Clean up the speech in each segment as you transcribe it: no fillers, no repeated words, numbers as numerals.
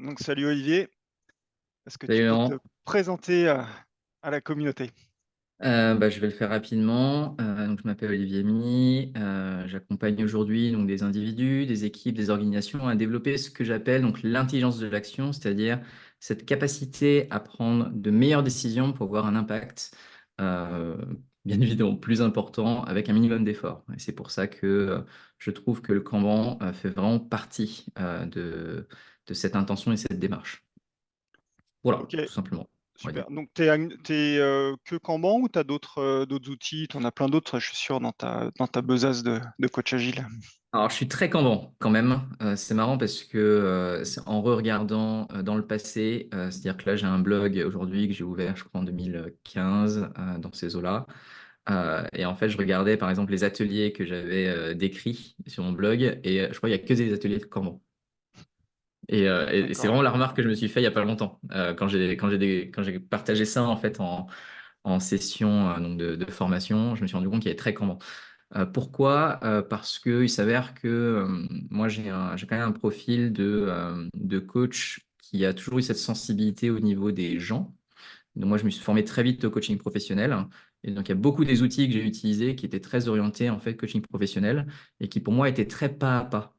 Donc, salut Olivier, est-ce que tu Salut peux te Laurent. présenter à la communauté? Je vais le faire rapidement. Donc, je m'appelle Olivier Mi. J'accompagne aujourd'hui donc, des individus, des équipes, des organisations à développer ce que j'appelle donc l'intelligence de l'action, c'est-à-dire cette capacité à prendre de meilleures décisions pour avoir un impact, euh, bien évidemment plus important, avec un minimum d'effort. Et c'est pour ça que je trouve que le Kanban fait vraiment partie de cette intention et cette démarche. Voilà, Ok, tout simplement, on va dire. super. Donc, tu es, que Kanban ou tu as d'autres outils? Tu en as plein d'autres, je suis sûr, dans ta besace de coach agile. Alors, je suis très Kanban quand même. C'est marrant parce que c'est en re-regardant dans le passé, c'est-à-dire que là, j'ai un blog aujourd'hui que j'ai ouvert, je crois, en 2015, dans ces eaux-là. Et en fait, je regardais par exemple les ateliers que j'avais décrits sur mon blog et je crois qu'il n'y a que des ateliers de Kanban. Et c'est D'accord. vraiment la remarque que je me suis fait il n'y a pas longtemps, quand j'ai partagé ça en fait en session donc de formation, je me suis rendu compte qu'il y avait très Kanban. Pourquoi? Parce qu'il s'avère que moi, j'ai quand même un profil de coach qui a toujours eu cette sensibilité au niveau des gens. Donc, moi, je me suis formé très vite au coaching professionnel. Et donc, il y a beaucoup des outils que j'ai utilisés qui étaient très orientés, en fait, coaching professionnel et qui, pour moi, étaient très pas à pas.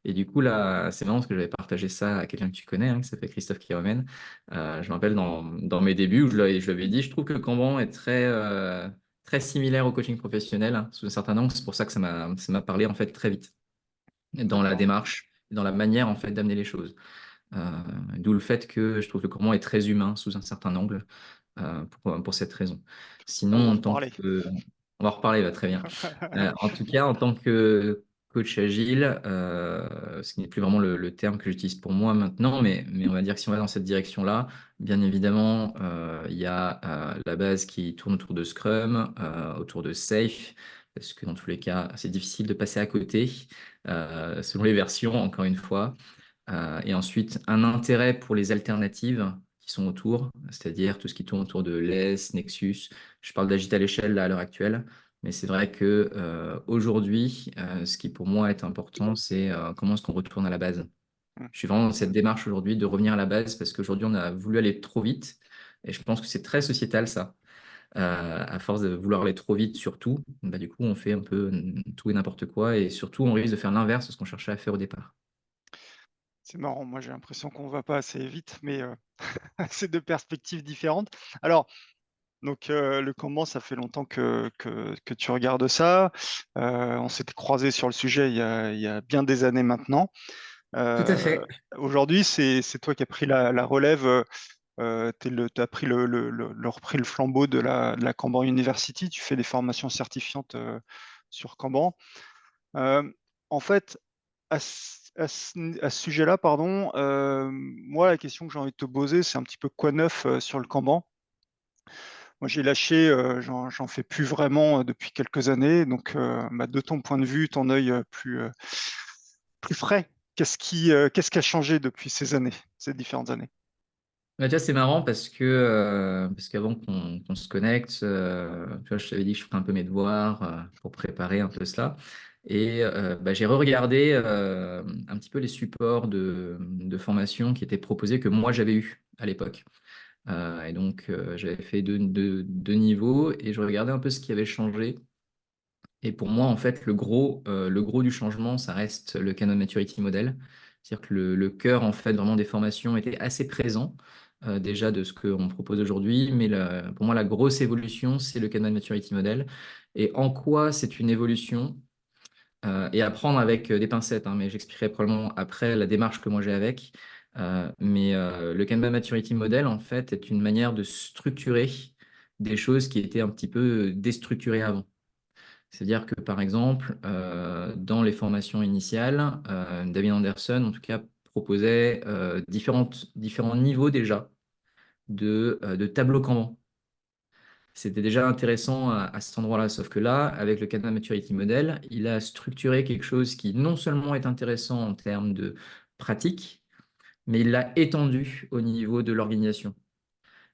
Et du coup, là, c'est marrant parce que j'avais partagé ça à quelqu'un que tu connais, qui s'appelle Christophe Kiromène. Je me rappelle dans mes débuts où je lui avais dit, je trouve que le Kanban est très similaire au coaching professionnel, sous un certain angle. C'est pour ça que ça m'a parlé en fait très vite dans la D'accord. démarche, dans la manière en fait d'amener les choses. Euh, D'où le fait que je trouve que le Kanban est très humain sous un certain angle pour cette raison. On va Sinon, en en tant reparler. que... On va reparler, va très bien. En tout cas, en tant que coach agile, ce qui n'est plus vraiment le terme que j'utilise pour moi maintenant, mais on va dire que si on va dans cette direction-là, bien évidemment, il y a la base qui tourne autour de Scrum, autour de Safe, parce que dans tous les cas, c'est difficile de passer à côté, selon les versions, encore une fois. Et ensuite, un intérêt pour les alternatives qui sont autour, c'est-à-dire tout ce qui tourne autour de LES, Nexus. Je parle d'Agile à l'échelle là, à l'heure actuelle, mais c'est vrai que aujourd'hui, ce qui pour moi est important, c'est comment est-ce qu'on retourne à la base. Je suis vraiment dans cette démarche aujourd'hui de revenir à la base parce qu'aujourd'hui, on a voulu aller trop vite et je pense que c'est très sociétal ça. À force de vouloir aller trop vite sur tout, bah, du coup, on fait un peu tout et n'importe quoi et surtout, on risque de faire l'inverse de ce qu'on cherchait à faire au départ. C'est marrant, moi j'ai l'impression qu'on va pas assez vite, mais c'est deux perspectives différentes. Alors, donc le Kanban, ça fait longtemps que tu regardes ça. On s'était croisés sur le sujet il y a bien des années maintenant. Tout à Euh, fait. Aujourd'hui, c'est toi qui as pris la relève. Tu as pris repris le flambeau de la Kanban University. Tu fais des formations certifiantes sur Kanban. Euh, En fait, à ce sujet-là, pardon, moi, la question que j'ai envie de te poser, c'est un petit peu quoi neuf sur le Kanban. Moi, j'ai lâché, j'en fais plus vraiment depuis quelques années. Donc, de ton point de vue, ton œil plus frais, qu'est-ce qui a changé depuis ces différentes années? Bah, tu vois, c'est marrant parce qu'avant qu'on se connecte, tu vois, je t'avais dit que je ferais un peu mes devoirs pour préparer un peu cela. Et j'ai re-regardé un petit peu les supports de formation qui étaient proposés que moi j'avais eu à l'époque. Et donc j'avais fait deux niveaux et je regardais un peu ce qui avait changé. Et pour moi, en fait, le gros du changement, ça reste le Canon Maturity Model. C'est-à-dire que le cœur, en fait, vraiment des formations était assez présent, déjà de ce qu'on propose aujourd'hui. Mais pour moi, la grosse évolution, c'est le Canon Maturity Model. Et en quoi c'est une évolution? Et à prendre avec des pincettes, mais j'expliquerai probablement après la démarche que moi j'ai avec. Mais le Kanban Maturity Model, en fait, est une manière de structurer des choses qui étaient un petit peu déstructurées avant. C'est-à-dire que, par exemple, dans les formations initiales, David Anderson, en tout cas, proposait différents niveaux déjà de tableau Kanban. C'était déjà intéressant à cet endroit-là, sauf que là, avec le Kanban Maturity Model, il a structuré quelque chose qui non seulement est intéressant en termes de pratique, mais il l'a étendu au niveau de l'organisation.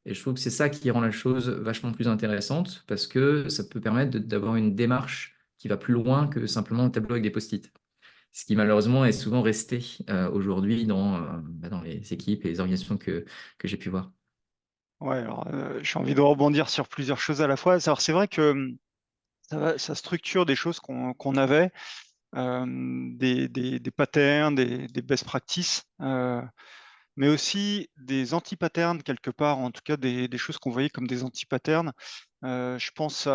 Et je trouve que c'est ça qui rend la chose vachement plus intéressante parce que ça peut permettre d'avoir une démarche qui va plus loin que simplement le tableau avec des post-it. ce qui malheureusement est souvent resté aujourd'hui dans les équipes et les organisations que j'ai pu voir. Ouais, alors j'ai envie de rebondir sur plusieurs choses à la fois. Alors c'est vrai que ça structure des choses qu'on avait, des patterns, des best practices, mais aussi des anti-patterns quelque part, en tout cas des choses qu'on voyait comme des anti-patterns. Je pense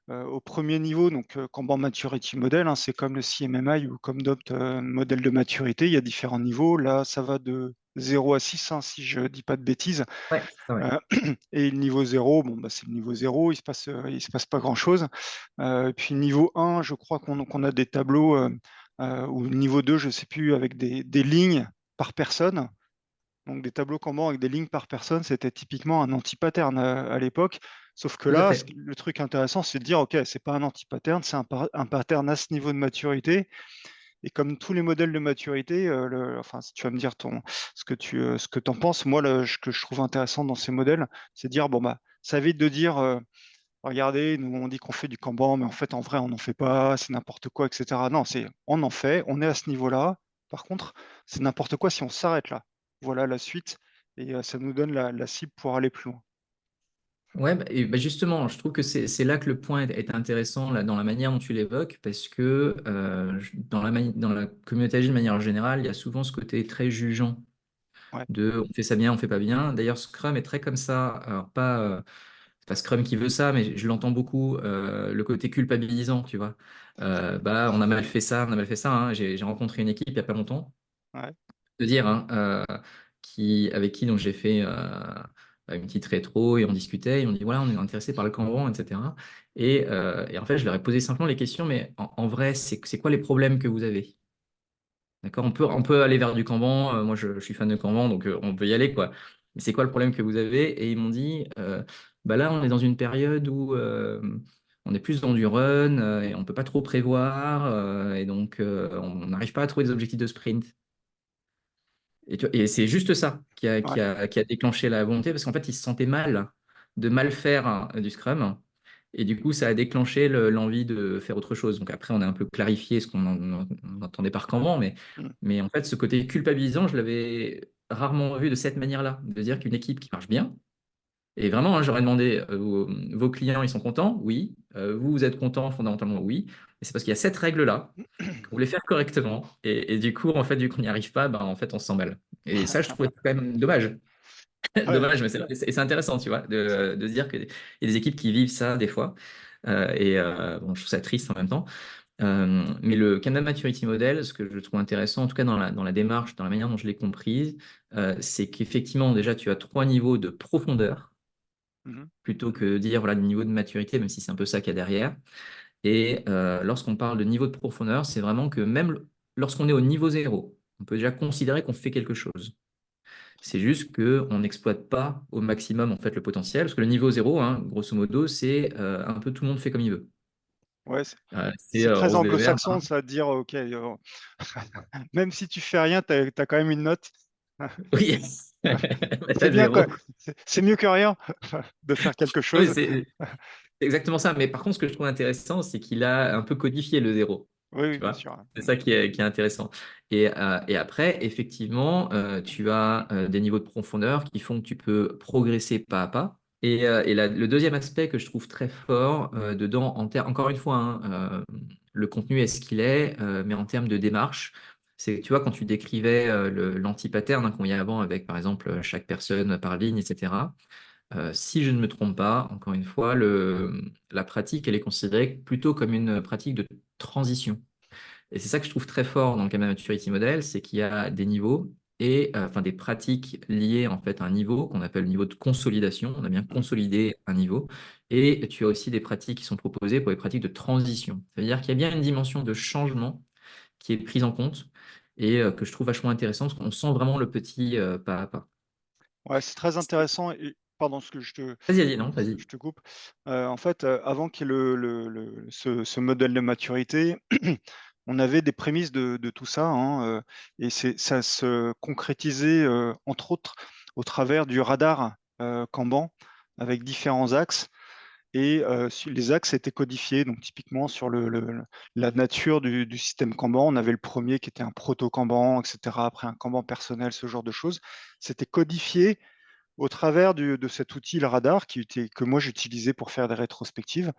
au premier niveau, donc Kanban Maturity Model, hein, c'est comme le CMMI ou comme d'autres modèles de maturité, il y a différents niveaux. Là, ça va de 0 à 6, hein, si je ne dis pas de bêtises. Ouais, c'est ça, ouais. Euh, et le niveau 0, bon, bah, c'est le niveau 0, il se passe pas grand-chose. Et puis niveau 1, je crois qu'on a des tableaux, ou niveau 2, je ne sais plus, avec des lignes par personne. Donc des tableaux Kanban avec des lignes par personne, c'était typiquement un anti-pattern à l'époque. Sauf que Tout à là, fait. le truc intéressant, c'est de dire, OK, c'est pas un anti-pattern, c'est un pattern à ce niveau de maturité. Et comme tous les modèles de maturité, enfin, si tu vas me dire ce que tu en penses, moi, ce que je trouve intéressant dans ces modèles, c'est de dire, bon, bah, ça évite de dire, regardez, nous, on dit qu'on fait du Kanban, mais en fait, en vrai, on n'en fait pas, c'est n'importe quoi, etc. Non, on en fait, on est à ce niveau-là. Par contre, c'est n'importe quoi si on s'arrête là. Voilà la suite, et ça nous donne la cible pour aller plus loin. Ouais, justement, je trouve que c'est là que le point est intéressant là, dans la manière dont tu l'évoques, parce que dans la communauté agile de manière générale, il y a souvent ce côté très jugeant Ouais, de on fait ça bien, on fait pas bien. D'ailleurs, Scrum est très comme ça. Alors, c'est pas Scrum qui veut ça, mais je l'entends beaucoup, le côté culpabilisant, tu vois. Bah, on a mal fait ça, on a mal fait ça, hein. J'ai rencontré une équipe il y a pas longtemps ouais. de dire, hein, avec qui donc j'ai fait une petite rétro et on discutait, et on dit voilà, on est intéressé par le Kanban, etc. Et en fait, je leur ai posé simplement les questions, mais en vrai, c'est quoi les problèmes que vous avez? D'accord? On peut aller vers du Kanban, moi je suis fan de Kanban, donc on peut y aller, quoi. Mais c'est quoi le problème que vous avez? Et ils m'ont dit bah là, on est dans une période où on est plus dans du run et on peut pas trop prévoir, et donc on n'arrive pas à trouver des objectifs de sprint. Et c'est juste ça Ouais. qui a déclenché la volonté, parce qu'en fait, ils se sentaient mal de mal faire du Scrum. Et du coup, ça a déclenché l'envie de faire autre chose. Donc après, on a un peu clarifié ce qu'on on entendait par Kanban, Mm. mais en fait, ce côté culpabilisant, je l'avais rarement vu de cette manière-là, de dire qu'une équipe qui marche bien, et vraiment, hein, j'aurais demandé, vos clients, ils sont contents? Oui. Vous, vous êtes contents fondamentalement? Oui. Et c'est parce qu'il y a cette règle-là qu'on voulait faire correctement. Et du coup, en fait, vu qu'on n'y arrive pas, ben, en fait, on s'en mêle. Et ça, je trouvais quand même dommage. Ouais. Dommage, mais c'est intéressant, tu vois, de se dire qu'il y a des équipes qui vivent ça des fois. Bon, je trouve ça triste en même temps. Mais le Kanban Maturity Model, ce que je trouve intéressant, en tout cas dans la démarche, dans la manière dont je l'ai comprise, c'est qu'effectivement, déjà, tu as trois niveaux de profondeur Mhm. plutôt que dire voilà, le niveau de maturité, même si c'est un peu ça qu'il y a derrière. Et lorsqu'on parle de niveau de profondeur, c'est vraiment que même lorsqu'on est au niveau zéro, on peut déjà considérer qu'on fait quelque chose. C'est juste qu'on n'exploite pas au maximum en fait le potentiel, parce que le niveau zéro, hein, grosso modo, c'est un peu tout le monde fait comme il veut. Ouais, C'est c'est très rose et vert. anglo-saxon, ça, de dire, OK, même si tu fais rien, tu as quand même une note. Oui, C'est t'as bien, quoi. zéro. C'est mieux que rien de faire quelque Oui, chose. c'est exactement ça. Mais par contre, ce que je trouve intéressant, c'est qu'il a un peu codifié le zéro. Oui, oui, Tu bien vois? sûr. C'est Mm. ça qui est intéressant. Et après, effectivement, tu as des niveaux de profondeur qui font que tu peux progresser pas à pas. Le deuxième aspect que je trouve très fort dedans, encore une fois, hein, le contenu est ce qu'il est, mais en termes de démarche, c'est, tu vois, quand tu décrivais l'anti-pattern, hein, qu'on y a avant avec, par exemple, chaque personne par ligne, etc. Si je ne me trompe pas, encore une fois, la pratique, elle est considérée plutôt comme une pratique de transition. Et c'est ça que je trouve très fort dans le Kanban Maturity Model, c'est qu'il y a des niveaux et enfin des pratiques liées en fait à un niveau qu'on appelle le niveau de consolidation. On a bien Mm. consolidé un niveau. Et tu as aussi des pratiques qui sont proposées pour les pratiques de transition. C'est-à-dire qu'il y a bien une dimension de changement qui est prise en compte et que je trouve vachement intéressante parce qu'on sent vraiment le petit pas à pas. Ouais, c'est très intéressant. Et, pardon, Vas-y, vas-y, non, vas-y. je te coupe. En fait, avant qu'il y ait ce modèle de maturité, on avait des prémices de tout ça, hein, et ça se concrétisait, entre autres, au travers du radar Kanban, avec différents axes. et les axes étaient codifiés. Donc typiquement sur la nature du système Kanban, on avait le premier qui était un proto-Kanban, et cetera, après un Kanban personnel, ce genre de choses. C'était codifié au travers de cet outil, le radar, que moi j'utilisais pour faire des rétrospectives.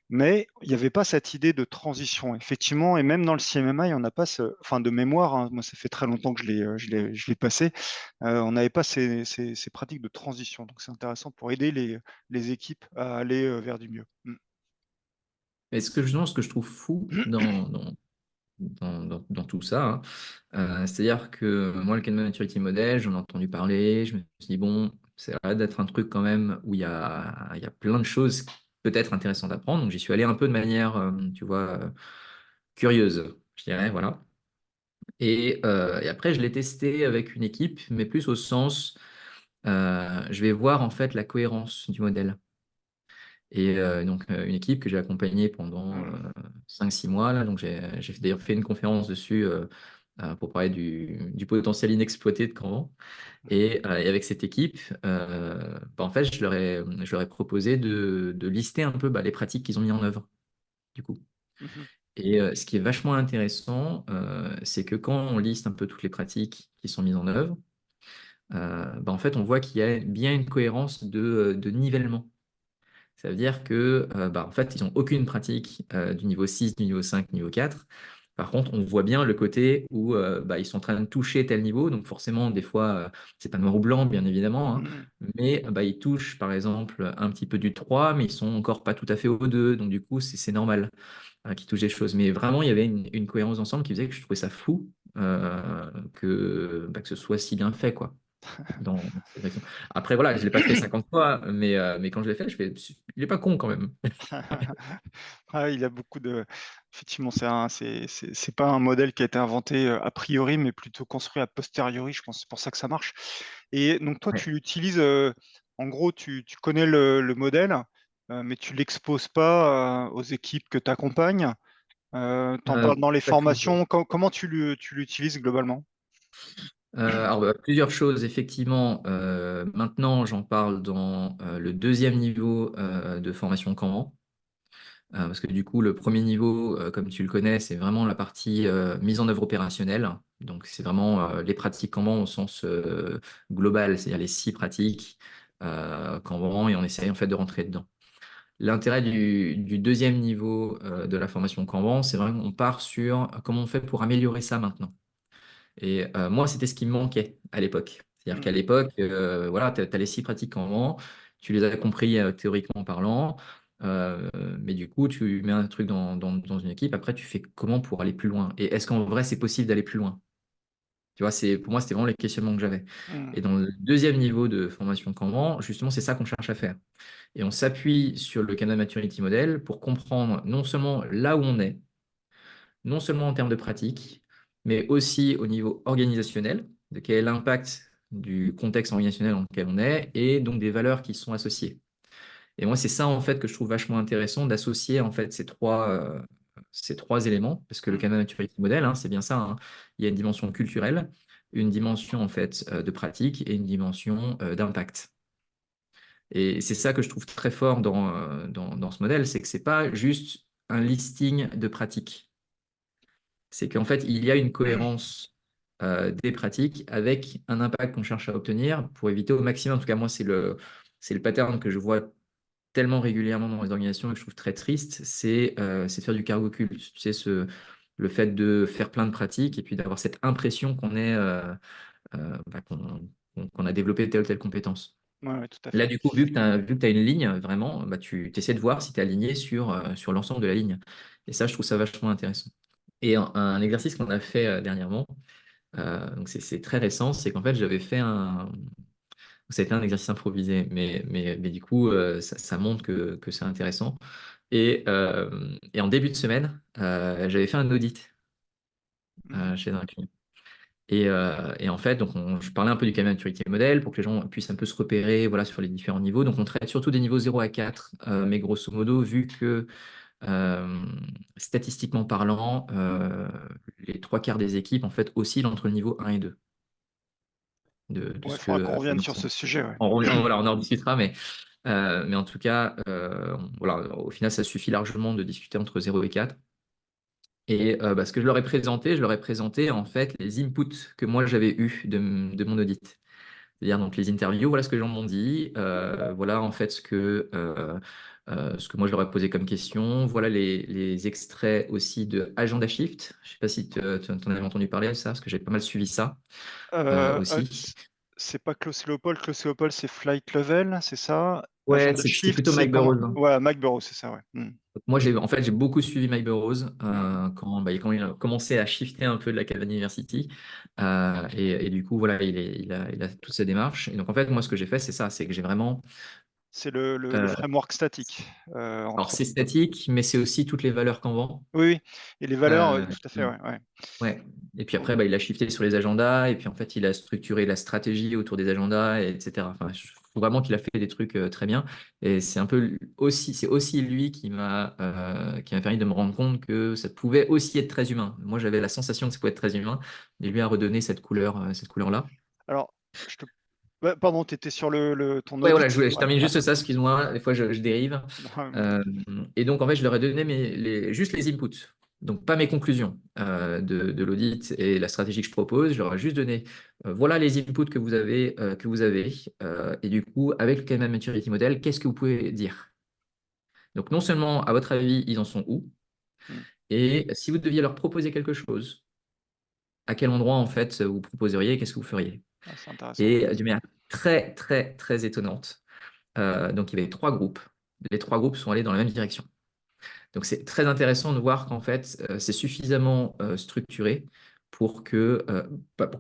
Mais il n'y avait pas cette idée de transition, effectivement, et même dans le CMMI, on n'a pas enfin de mémoire, hein, moi ça fait très longtemps que je l'ai passé, on n'avait pas ces pratiques de transition. Donc c'est intéressant pour aider les équipes à aller vers du mieux. Mais ce que je trouve fou dans tout ça, hein, c'est-à-dire que moi, le Canva Maturity Model, j'en ai entendu parler, je me suis dit, bon, c'est vrai d'être un truc quand même où il y a plein de choses peut-être intéressantes à prendre. Donc, j'y suis allé un peu de manière, tu vois, curieuse, je dirais, voilà. Et après, je l'ai testé avec une équipe, mais plus au sens, je vais voir en fait la cohérence du modèle. Une équipe que j'ai accompagnée pendant Mmh. 5-6 mois. Là, donc j'ai d'ailleurs fait une conférence dessus pour parler du potentiel inexploité de Kanban. Et avec cette équipe, en fait, je leur ai proposé de lister un peu les pratiques qu'ils ont mis en œuvre, du coup. Mmh. Et ce qui est vachement intéressant, c'est que quand on liste un peu toutes les pratiques qui sont mises en œuvre, en fait, on voit qu'il y a bien une cohérence de nivellement. Ça veut dire que, en fait, ils n'ont aucune pratique du niveau 6, du niveau 5, niveau 4. Par contre, on voit bien le côté où ils sont en train de toucher tel niveau. Donc, forcément, des fois, c'est pas noir ou blanc, bien évidemment, hein, Mmh. mais ils touchent, par exemple, un petit peu du 3, mais ils sont encore pas tout à fait au 2. Donc, du coup, c'est normal qu'ils touchent des choses. Mais vraiment, il y avait une cohérence d'ensemble qui faisait que je trouvais ça fou que ce soit si bien fait, quoi dans cette direction. Après, voilà, je ne l'ai pas fait 50 fois, mais quand je l'ai fait, je fais, il n'est pas con quand même. Ah, il a beaucoup de effectivement, c'est pas un modèle qui a été inventé, a priori, mais plutôt construit a posteriori, je pense. C'est pour ça que ça marche. Et donc toi, Ouais. tu l'utilises, en gros, tu connais le modèle, mais tu l'exposes pas, aux équipes que tu accompagnes. Tu en parles dans les Pas toujours. formations. Comment tu l'utilises globalement? Alors, plusieurs choses, effectivement. Maintenant, j'en parle dans le deuxième niveau de formation Kanban. Parce que du coup, le premier niveau, comme tu le connais, c'est vraiment la partie mise en œuvre opérationnelle. Donc, c'est vraiment les pratiques Kanban au sens global, c'est-à-dire les 6 pratiques Kanban, et on essaye en fait de rentrer dedans. L'intérêt du deuxième niveau de la formation Kanban, c'est vraiment qu'on part sur comment on fait pour améliorer ça maintenant. Et moi, c'était ce qui me manquait à l'époque. C'est-à-dire qu'à Mmh. l'époque, voilà, tu as les 6 pratiques Kanban, tu les as compris théoriquement parlant, euh, mais du coup, tu mets un truc dans une équipe, après, tu fais comment pour aller plus loin? Et est-ce qu'en vrai, c'est possible d'aller plus loin? Tu vois, pour moi, c'était vraiment les questionnements que j'avais. Mmh. Et dans le deuxième niveau de formation Kanban, justement, c'est ça qu'on cherche à faire. Et on s'appuie sur le Canal Maturity Model pour comprendre non seulement là où on est, non seulement en termes de pratique, mais aussi au niveau organisationnel, de quel est l'impact du contexte organisationnel dans lequel on est, et donc des valeurs qui sont associées. Et moi, c'est ça en fait que je trouve vachement intéressant d'associer en fait ces trois éléments, parce que le Mmh. Canal Maturity Model, hein, c'est bien ça, hein. Il y a une dimension culturelle, une dimension en fait de pratique et une dimension d'impact. Et c'est ça que je trouve très fort dans ce modèle, c'est que c'est pas juste un listing de pratiques. C'est qu'en fait, il y a une cohérence des pratiques avec un impact qu'on cherche à obtenir pour éviter au maximum, en tout cas moi, c'est le pattern que je vois tellement régulièrement dans les organisations et que je trouve très triste, c'est de faire du cargo cult. Tu sais, le fait de faire plein de pratiques et puis d'avoir cette impression qu'on est, qu'on a développé telle ou telle compétence. Ouais, ouais, tout à Là, fait. du coup, vu que tu as une ligne, vraiment, tu essaies de voir si tu es aligné sur l'ensemble de la ligne. Et ça, je trouve ça vachement intéressant. Et un exercice qu'on a fait dernièrement, donc c'est très récent, c'est qu'en fait, j'avais fait un. Ça a été un exercice improvisé, mais du coup, ça montre que c'est intéressant. Et en début de semaine, j'avais fait un audit Mmh. chez un client. Et en fait, donc je parlais un peu du Canal Maturity Model pour que les gens puissent un peu se repérer voilà, sur les différents niveaux. Donc, on traite surtout des niveaux 0 à 4, mais grosso modo, vu que euh, statistiquement parlant, les trois quarts des équipes en fait oscillent entre le niveau 1 et 2 de Ouais, il ce faudra que qu'on à quoi revienne ils sur sont. ce sujet, ouais. Voilà, on en discutera, Mais en tout cas, voilà, au final, ça suffit largement de discuter entre 0 et 4. Et ce que je leur ai présenté en fait les inputs que moi j'avais eus de mon audit. C'est-à-dire donc les interviews, voilà ce que les gens m'ont dit, voilà en fait ce que moi je leur ai posé comme question, voilà les extraits aussi de Agenda Shift. Je ne sais pas si tu en avais entendu parler de ça, parce que j'ai pas mal suivi ça aussi. C'est pas Klaus Leopold. Klaus Leopold, c'est Flight Level, c'est ça. Ouais, Agenda c'est Shift, plutôt c'est Mike comment? Burrows, hein. Ouais, Mike Burrows, c'est ça, ouais. Moi, en fait, j'ai beaucoup suivi Mike Burrows Mm. quand il a commencé à shifter un peu de la Cavani University. Et du coup, voilà, il a toutes ces démarches. Et donc, en fait, moi, ce que j'ai fait, c'est ça, c'est que j'ai vraiment. C'est le euh, framework statique, alors, entre c'est autres. statique, mais c'est aussi toutes les valeurs qu'on vend. Oui, oui. Et les valeurs, Euh, tout à fait, ouais, ouais. ouais. Et puis après, il a shifté sur les agendas. Et puis, en fait, il a structuré la stratégie autour des agendas, etc. Enfin, je trouve vraiment qu'il a fait des trucs très bien. Et c'est aussi lui qui m'a permis de me rendre compte que ça pouvait aussi être très humain. Moi, j'avais la sensation que ça pouvait être très humain. Et lui a redonné cette couleur-là. Alors, je te... ouais, pardon, tu étais sur ton Ouais, voilà, audit. je Ouais, termine ouais. juste ça, excuse-moi, des fois je dérive. Euh, et donc, en fait, je leur ai donné juste les inputs, donc pas mes conclusions de l'audit et la stratégie que je propose. Je leur ai juste donné, voilà les inputs que vous avez. Et du coup, avec le Cayman Maturity Model, qu'est-ce que vous pouvez dire? Donc, non seulement, à votre avis, ils en sont où? Mm. Et si vous deviez leur proposer quelque chose, à quel endroit, en fait, vous proposeriez, qu'est-ce que vous feriez? Ah, c'est intéressant. Et d'une manière très, très, très étonnante. Donc, il y avait 3 groupes. Les 3 groupes sont allés dans la même direction. Donc, c'est très intéressant de voir qu'en fait, c'est suffisamment structuré pour que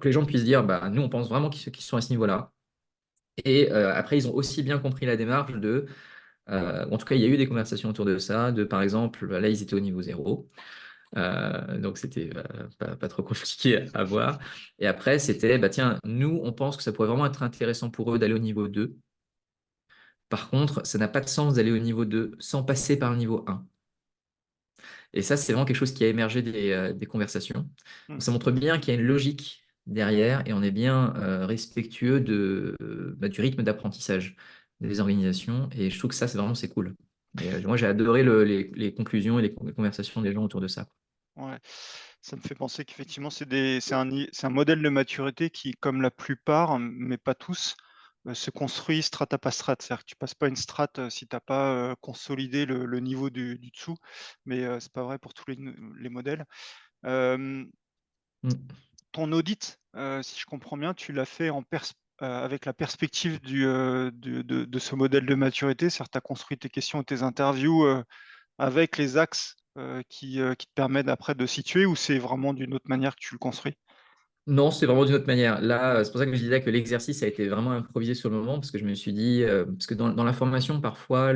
les gens puissent dire, bah, nous, on pense vraiment qu'ils sont à ce niveau-là. Et après, ils ont aussi bien compris la démarche en tout cas, il y a eu des conversations autour de ça, par exemple, là, ils étaient au niveau 0. Donc, c'était pas trop compliqué à voir. Et après, c'était, bah, tiens, nous, on pense que ça pourrait vraiment être intéressant pour eux d'aller au niveau 2. Par contre, ça n'a pas de sens d'aller au niveau 2 sans passer par le niveau 1. Et ça, c'est vraiment quelque chose qui a émergé des conversations. Mm. Ça montre bien qu'il y a une logique derrière et on est bien respectueux du rythme d'apprentissage des organisations. Et je trouve que ça, c'est cool. Et moi, j'ai adoré les conclusions et les conversations des gens autour de ça. Ouais. Ça me fait penser qu'effectivement, c'est un modèle de maturité qui, comme la plupart, mais pas tous, se construit strata par strate. C'est-à-dire que tu passes pas une strate si tu n'as pas consolidé le niveau du dessous, mais c'est pas vrai pour tous les modèles. Euh, Mm. Ton audit, si je comprends bien, tu l'as fait avec la perspective de ce modèle de maturité, c'est-à-dire que tu as construit tes questions, tes interviews avec les axes qui te permettent après de situer, ou c'est vraiment d'une autre manière que tu le construis? Non, c'est vraiment d'une autre manière. Là, c'est pour ça que je disais que l'exercice a été vraiment improvisé sur le moment, parce que je me suis dit, parce que dans la formation, parfois,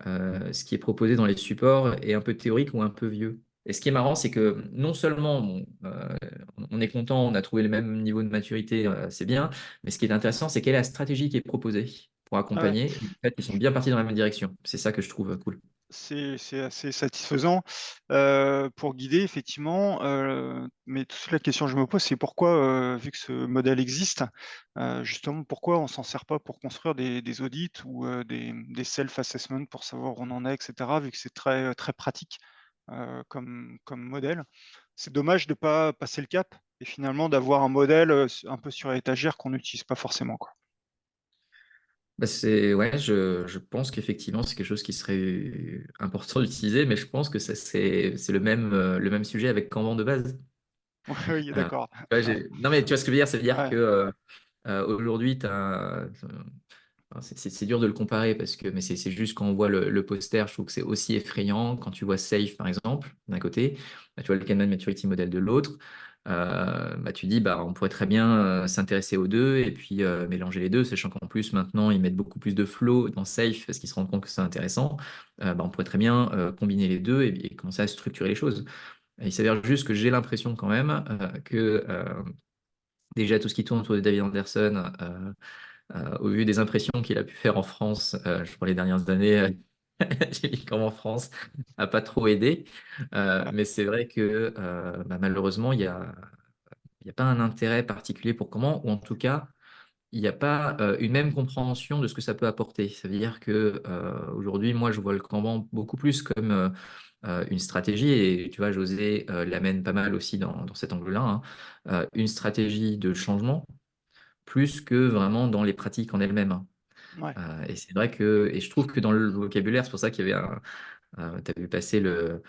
ce qui est proposé dans les supports est un peu théorique ou un peu vieux. Et ce qui est marrant, c'est que non seulement on est content, on a trouvé le même niveau de maturité, c'est bien, mais ce qui est intéressant, c'est quelle est la stratégie qui est proposée pour Ah ouais, accompagner. Et en fait, ils sont bien partis dans la même direction. C'est ça que je trouve cool. c'est assez satisfaisant pour guider, effectivement. Mais toute la question que je me pose, c'est pourquoi, vu que ce modèle existe, justement, pourquoi on s'en sert pas pour construire des audits ou des self-assessment pour savoir où on en est, etc., vu que c'est très, très pratique comme modèle. C'est dommage de ne pas passer le cap et finalement d'avoir un modèle un peu sur étagère qu'on n'utilise pas forcément, quoi. Ouais, je pense qu'effectivement, c'est quelque chose qui serait important d'utiliser, mais je pense que c'est le même sujet avec Kanban de base. Oui, d'accord. Non, mais tu vois ce que je veux dire, c'est-à-dire Ouais, que aujourd'hui, enfin, c'est dur de le comparer mais c'est juste quand on voit le poster, je trouve que c'est aussi effrayant. Quand tu vois Safe, par exemple, d'un côté, bah, tu vois le Kahneman Maturity Model de l'autre, bah, tu dis, bah, on pourrait très bien s'intéresser aux deux et puis mélanger les deux, sachant qu'en plus, maintenant, ils mettent beaucoup plus de flow dans Safe parce qu'ils se rendent compte que c'est intéressant. Bah, on pourrait très bien combiner les deux et commencer à structurer les choses. Et il s'avère juste que j'ai l'impression quand même que déjà tout ce qui tourne autour de David Anderson, au vu des impressions qu'il a pu faire en France, je crois les dernières années, j'ai dit comme en France, n'a pas trop aidé. Mais c'est vrai que bah, malheureusement, il y a pas un intérêt particulier pour comment, ou en tout cas, il n'y a pas une même compréhension de ce que ça peut apporter. Ça veut dire que aujourd'hui, moi, je vois le Kanban beaucoup plus comme une stratégie, et tu vois, José l'amène pas mal aussi dans cet angle-là, hein. Une stratégie de changement, plus que vraiment dans les pratiques en elles-mêmes, hein. Ouais, Et c'est vrai que, et je trouve que dans le vocabulaire, c'est pour ça qu'il y avait tu as vu passer le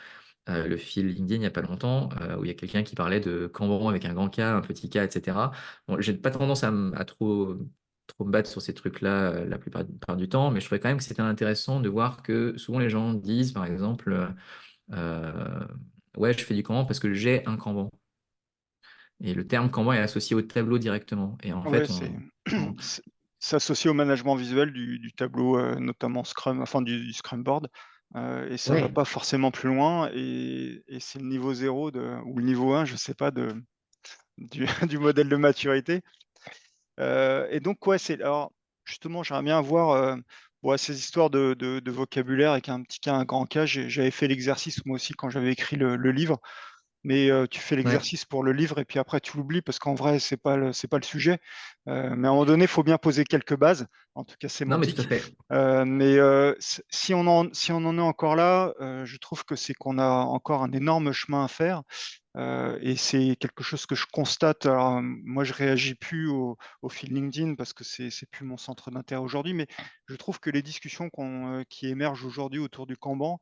fil LinkedIn il n'y a pas longtemps, où il y a quelqu'un qui parlait de Kanban avec un grand K, un petit K, etc. Bon, j'ai pas tendance à trop me battre sur ces trucs-là la plupart du temps, mais je trouvais quand même que c'était intéressant de voir que souvent les gens disent, par exemple, euh, ouais, je fais du Kanban parce que j'ai un Kanban. Et le terme Kanban est associé au tableau directement. Et en ouais, fait, c'est on- c'est c'est associé au management visuel du tableau, notamment Scrum, enfin du Scrum Board, et ça va ouais, pas forcément plus loin et c'est le niveau 0 ou le niveau 1, je sais pas, du du modèle de maturité. Et donc ouais, alors justement, j'aimerais bien voir, ouais, ces histoires de vocabulaire avec un petit K, un grand K. J'avais fait l'exercice moi aussi quand j'avais écrit le livre. Mais tu fais ouais. l'exercice pour le livre et puis après tu l'oublies parce qu'en vrai, c'est pas le sujet. Mais à un moment donné, il faut bien poser quelques bases, en tout cas Non, mais tout à sémantiques. fait. Mais si on en est encore là, je trouve que c'est qu'on a encore un énorme chemin à faire. Et c'est quelque chose que je constate. Alors, moi, je réagis plus au fil LinkedIn parce que c'est plus mon centre d'intérêt aujourd'hui, mais je trouve que les discussions qui émergent aujourd'hui autour du Kanban,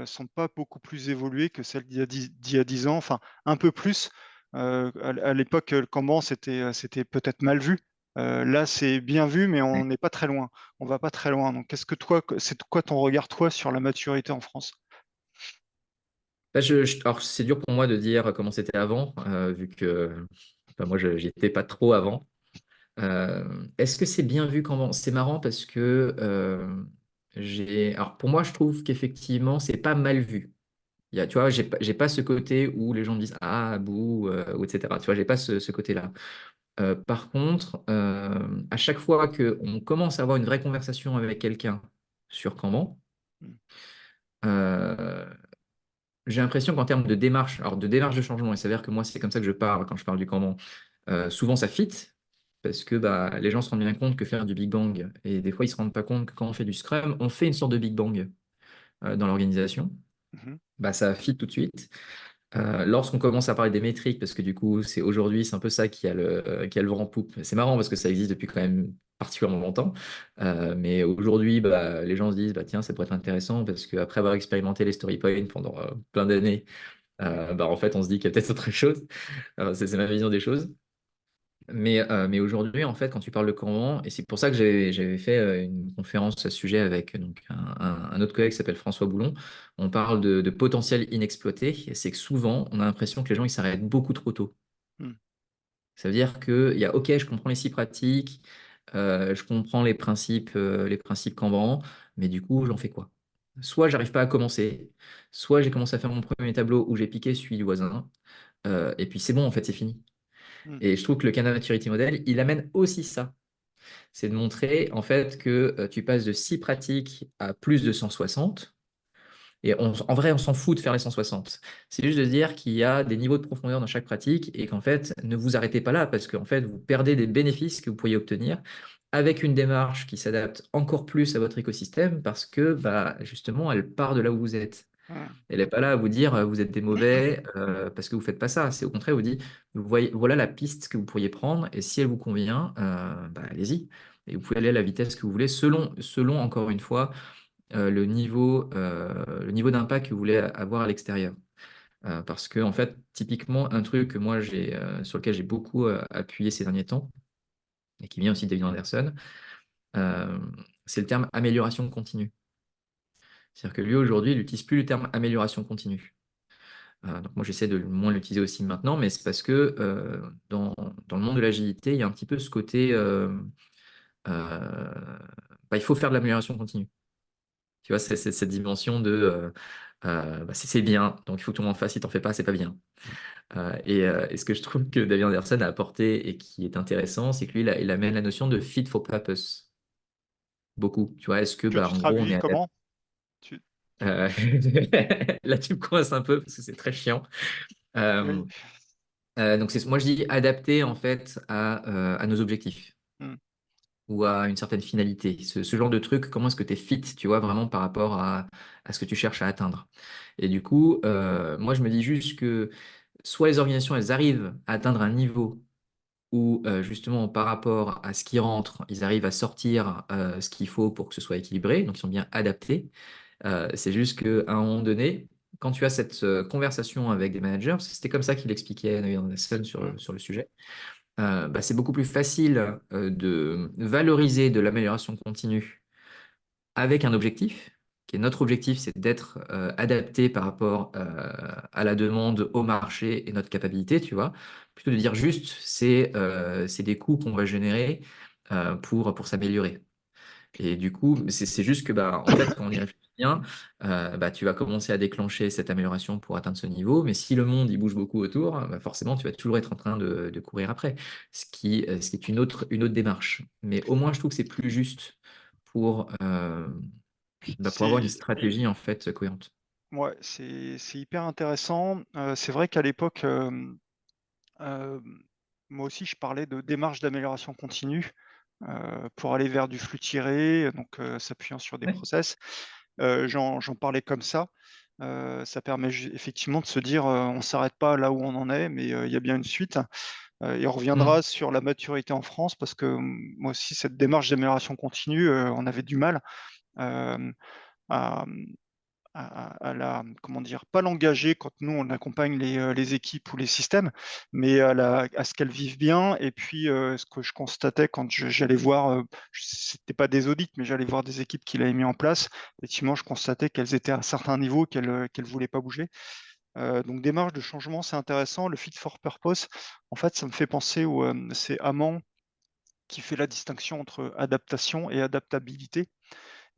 sont pas beaucoup plus évoluées que celles d'il y a 10 ans, enfin un peu plus. À l'époque, le Kanban, c'était peut-être mal vu. Là, c'est bien vu, mais on n'est pas très loin. On va pas très loin. Donc, qu'est-ce que toi, c'est quoi ton regard, toi, sur la maturité en France? Bah, alors, c'est dur pour moi de dire comment c'était avant, vu que enfin, moi, j'y étais pas trop avant. Est-ce que c'est bien vu quand c'est marrant parce que alors pour moi, je trouve qu'effectivement, c'est pas mal vu. Tu vois, j'ai pas ce côté où les gens me disent ah, bouh, ou etc. Tu vois, j'ai pas ce côté-là. Par contre, à chaque fois qu'on commence à avoir une vraie conversation avec quelqu'un sur Kanban, Hmm. euh, j'ai l'impression qu'en termes de démarche, alors de démarche de changement, il s'avère que moi, c'est comme ça que je parle quand je parle du Kanban. Souvent, ça fit parce que bah, les gens se rendent bien compte que faire du Big Bang, et des fois, ils se rendent pas compte que quand on fait du Scrum, on fait une sorte de Big Bang dans l'organisation. Mhm. Bah, ça fit tout de suite. Lorsqu'on commence à parler des métriques, parce que du coup, c'est un peu ça qui a le vent en poupe. C'est marrant parce que ça existe depuis quand même particulièrement longtemps. Mais aujourd'hui, bah, les gens se disent, bah, tiens, ça pourrait être intéressant parce qu'après avoir expérimenté les story points pendant plein d'années, bah, en fait, on se dit qu'il y a peut-être autre chose. C'est ma vision des choses. Mais aujourd'hui, en fait, quand tu parles de Kanban, et c'est pour ça que j'avais fait une conférence à ce sujet avec donc, un autre collègue qui s'appelle François Boulon, on parle de potentiel inexploité, et c'est que souvent, on a l'impression que les gens ils s'arrêtent beaucoup trop tôt. Hmm. Ça veut dire que, ok, je comprends les six pratiques, je comprends les principes Kanban, mais du coup, j'en fais quoi? Soit j'arrive pas à commencer, soit j'ai commencé à faire mon premier tableau où j'ai piqué celui du voisin, et puis c'est bon, en fait, c'est fini. Hmm. Et je trouve que le Canal Maturity Model, il amène aussi ça. C'est de montrer en fait que tu passes de 6 pratiques à plus de 160. Et en vrai, on s'en fout de faire les 160. C'est juste de se dire qu'il y a des niveaux de profondeur dans chaque pratique et qu'en fait, ne vous arrêtez pas là parce qu'en fait, vous perdez des bénéfices que vous pourriez obtenir avec une démarche qui s'adapte encore plus à votre écosystème parce que bah, justement, elle part de là où vous êtes. Hmm. Elle n'est pas là à vous dire vous êtes des mauvais parce que vous ne faites pas ça. C'est au contraire, vous dit voilà la piste que vous pourriez prendre et si elle vous convient, bah, allez-y. Et vous pouvez aller à la vitesse que vous voulez selon encore une fois, le niveau d'impact que vous voulez avoir à l'extérieur. Parce que, en fait, typiquement, un truc que moi, sur lequel j'ai beaucoup appuyé ces derniers temps et qui vient aussi de David Anderson, euh, c'est le terme amélioration continue. C'est-à-dire que lui, aujourd'hui, il n'utilise plus le terme amélioration continue. Donc moi, j'essaie de moins l'utiliser aussi maintenant, mais c'est parce que dans le monde de l'agilité, il y a un petit peu ce côté, euh, bah, il faut faire de l'amélioration continue. Tu vois, c'est cette dimension de bah, c'est bien, donc il faut que tout le monde fasse, si t'en fais pas, c'est pas bien. Et ce que je trouve que David Anderson a apporté et qui est intéressant, c'est que lui, il amène la notion de fit for purpose beaucoup. Tu vois, est-ce que, Que bah, tu en gros, on traduis est à comment? Tu... euh, Là, tu me coinces un peu parce que c'est très chiant. Euh, Oui. donc, moi, je dis adapter en fait à nos objectifs. ou à une certaine finalité. Ce genre de truc, comment est-ce que tu es fit, tu vois, vraiment par rapport à ce que tu cherches à atteindre. Et du coup, moi, je me dis juste que soit les organisations, elles arrivent à atteindre un niveau où, justement, par rapport à ce qui rentre, ils arrivent à sortir ce qu'il faut pour que ce soit équilibré, donc ils sont bien adaptés. C'est juste qu'à un moment donné, quand tu as cette conversation avec des managers, c'était comme ça qu'il expliquait Navid Anderson Mm. sur le sujet, bah, c'est beaucoup plus facile de valoriser de l'amélioration continue avec un objectif, qui est notre objectif, c'est d'être adapté par rapport à la demande, au marché et notre capacité, tu vois, plutôt de dire juste c'est des coûts qu'on va générer pour s'améliorer. Et du coup, c'est juste que, bah, en fait, quand on y réfléchit bien, bah, tu vas commencer à déclencher cette amélioration pour atteindre ce niveau. Mais si le monde il bouge beaucoup autour, bah, forcément, tu vas toujours être en train de courir après, ce qui est une autre démarche. Mais au moins, je trouve que c'est plus juste pour, pour avoir une C'est stratégie en fait cohérente. ouais, c'est hyper intéressant. C'est vrai qu'à l'époque, moi aussi, je parlais de démarche d'amélioration continue, pour aller vers du flux tiré, donc s'appuyant sur des Ouais. process. J'en parlais comme ça. Ça permet effectivement de se dire, on ne s'arrête pas là où on en est, mais il y a bien une suite. Et on reviendra Mm. sur la maturité en France parce que moi aussi, cette démarche d'amélioration continue, on avait du mal euh, à, à la, comment dire, pas l'engager quand nous on accompagne les équipes ou les systèmes, mais à ce qu'elles vivent bien. Et puis ce que je constatais quand j'allais voir, c'était pas des audits, mais j'allais voir des équipes qui l'avaient mis en place. Effectivement, je constatais qu'elles étaient à un certain niveau, qu'elles voulaient pas bouger. Donc démarche de changement, c'est intéressant. Le fit for purpose, en fait, ça me fait penser au, c'est Amand qui fait la distinction entre adaptation et adaptabilité.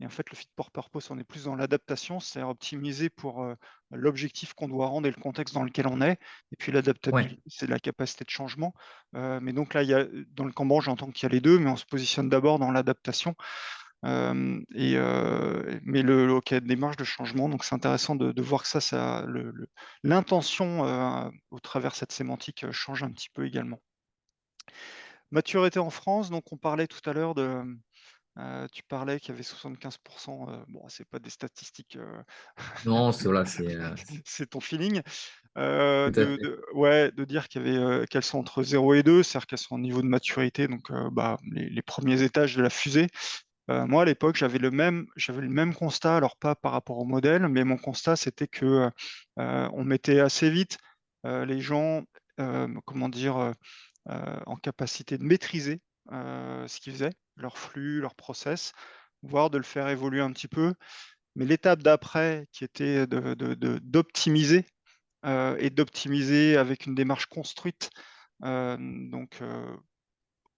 Et en fait, le fit for purpose, on est plus dans l'adaptation, c'est-à-dire optimiser pour l'objectif qu'on doit rendre et le contexte dans lequel on est. Et puis Ouais, l'adaptabilité, c'est la capacité de changement. Mais donc là, dans le Kanban, j'entends qu'il y a les deux, mais on se positionne d'abord dans l'adaptation. Mais ok, démarche de changement, donc c'est intéressant de voir que l'intention au travers de cette sémantique change un petit peu également. Maturité en France, donc on parlait tout à l'heure de, tu parlais qu'il y avait 75%, bon, c'est pas des statistiques, non, c'est voilà, c'est c'est ton feeling, tout à fait. ouais, de dire qu'il y avait, qu'elles sont entre 0 et 2, c'est-à-dire qu'elles sont au niveau de maturité, donc bah, les premiers étages de la fusée. Moi, à l'époque, j'avais le même constat, alors pas par rapport au modèle, mais mon constat, c'était que on mettait assez vite les gens, comment dire, en capacité de maîtriser ce qu'ils faisaient, leur flux, leur process, voire de le faire évoluer un petit peu. Mais l'étape d'après, qui était d'optimiser, et d'optimiser avec une démarche construite, donc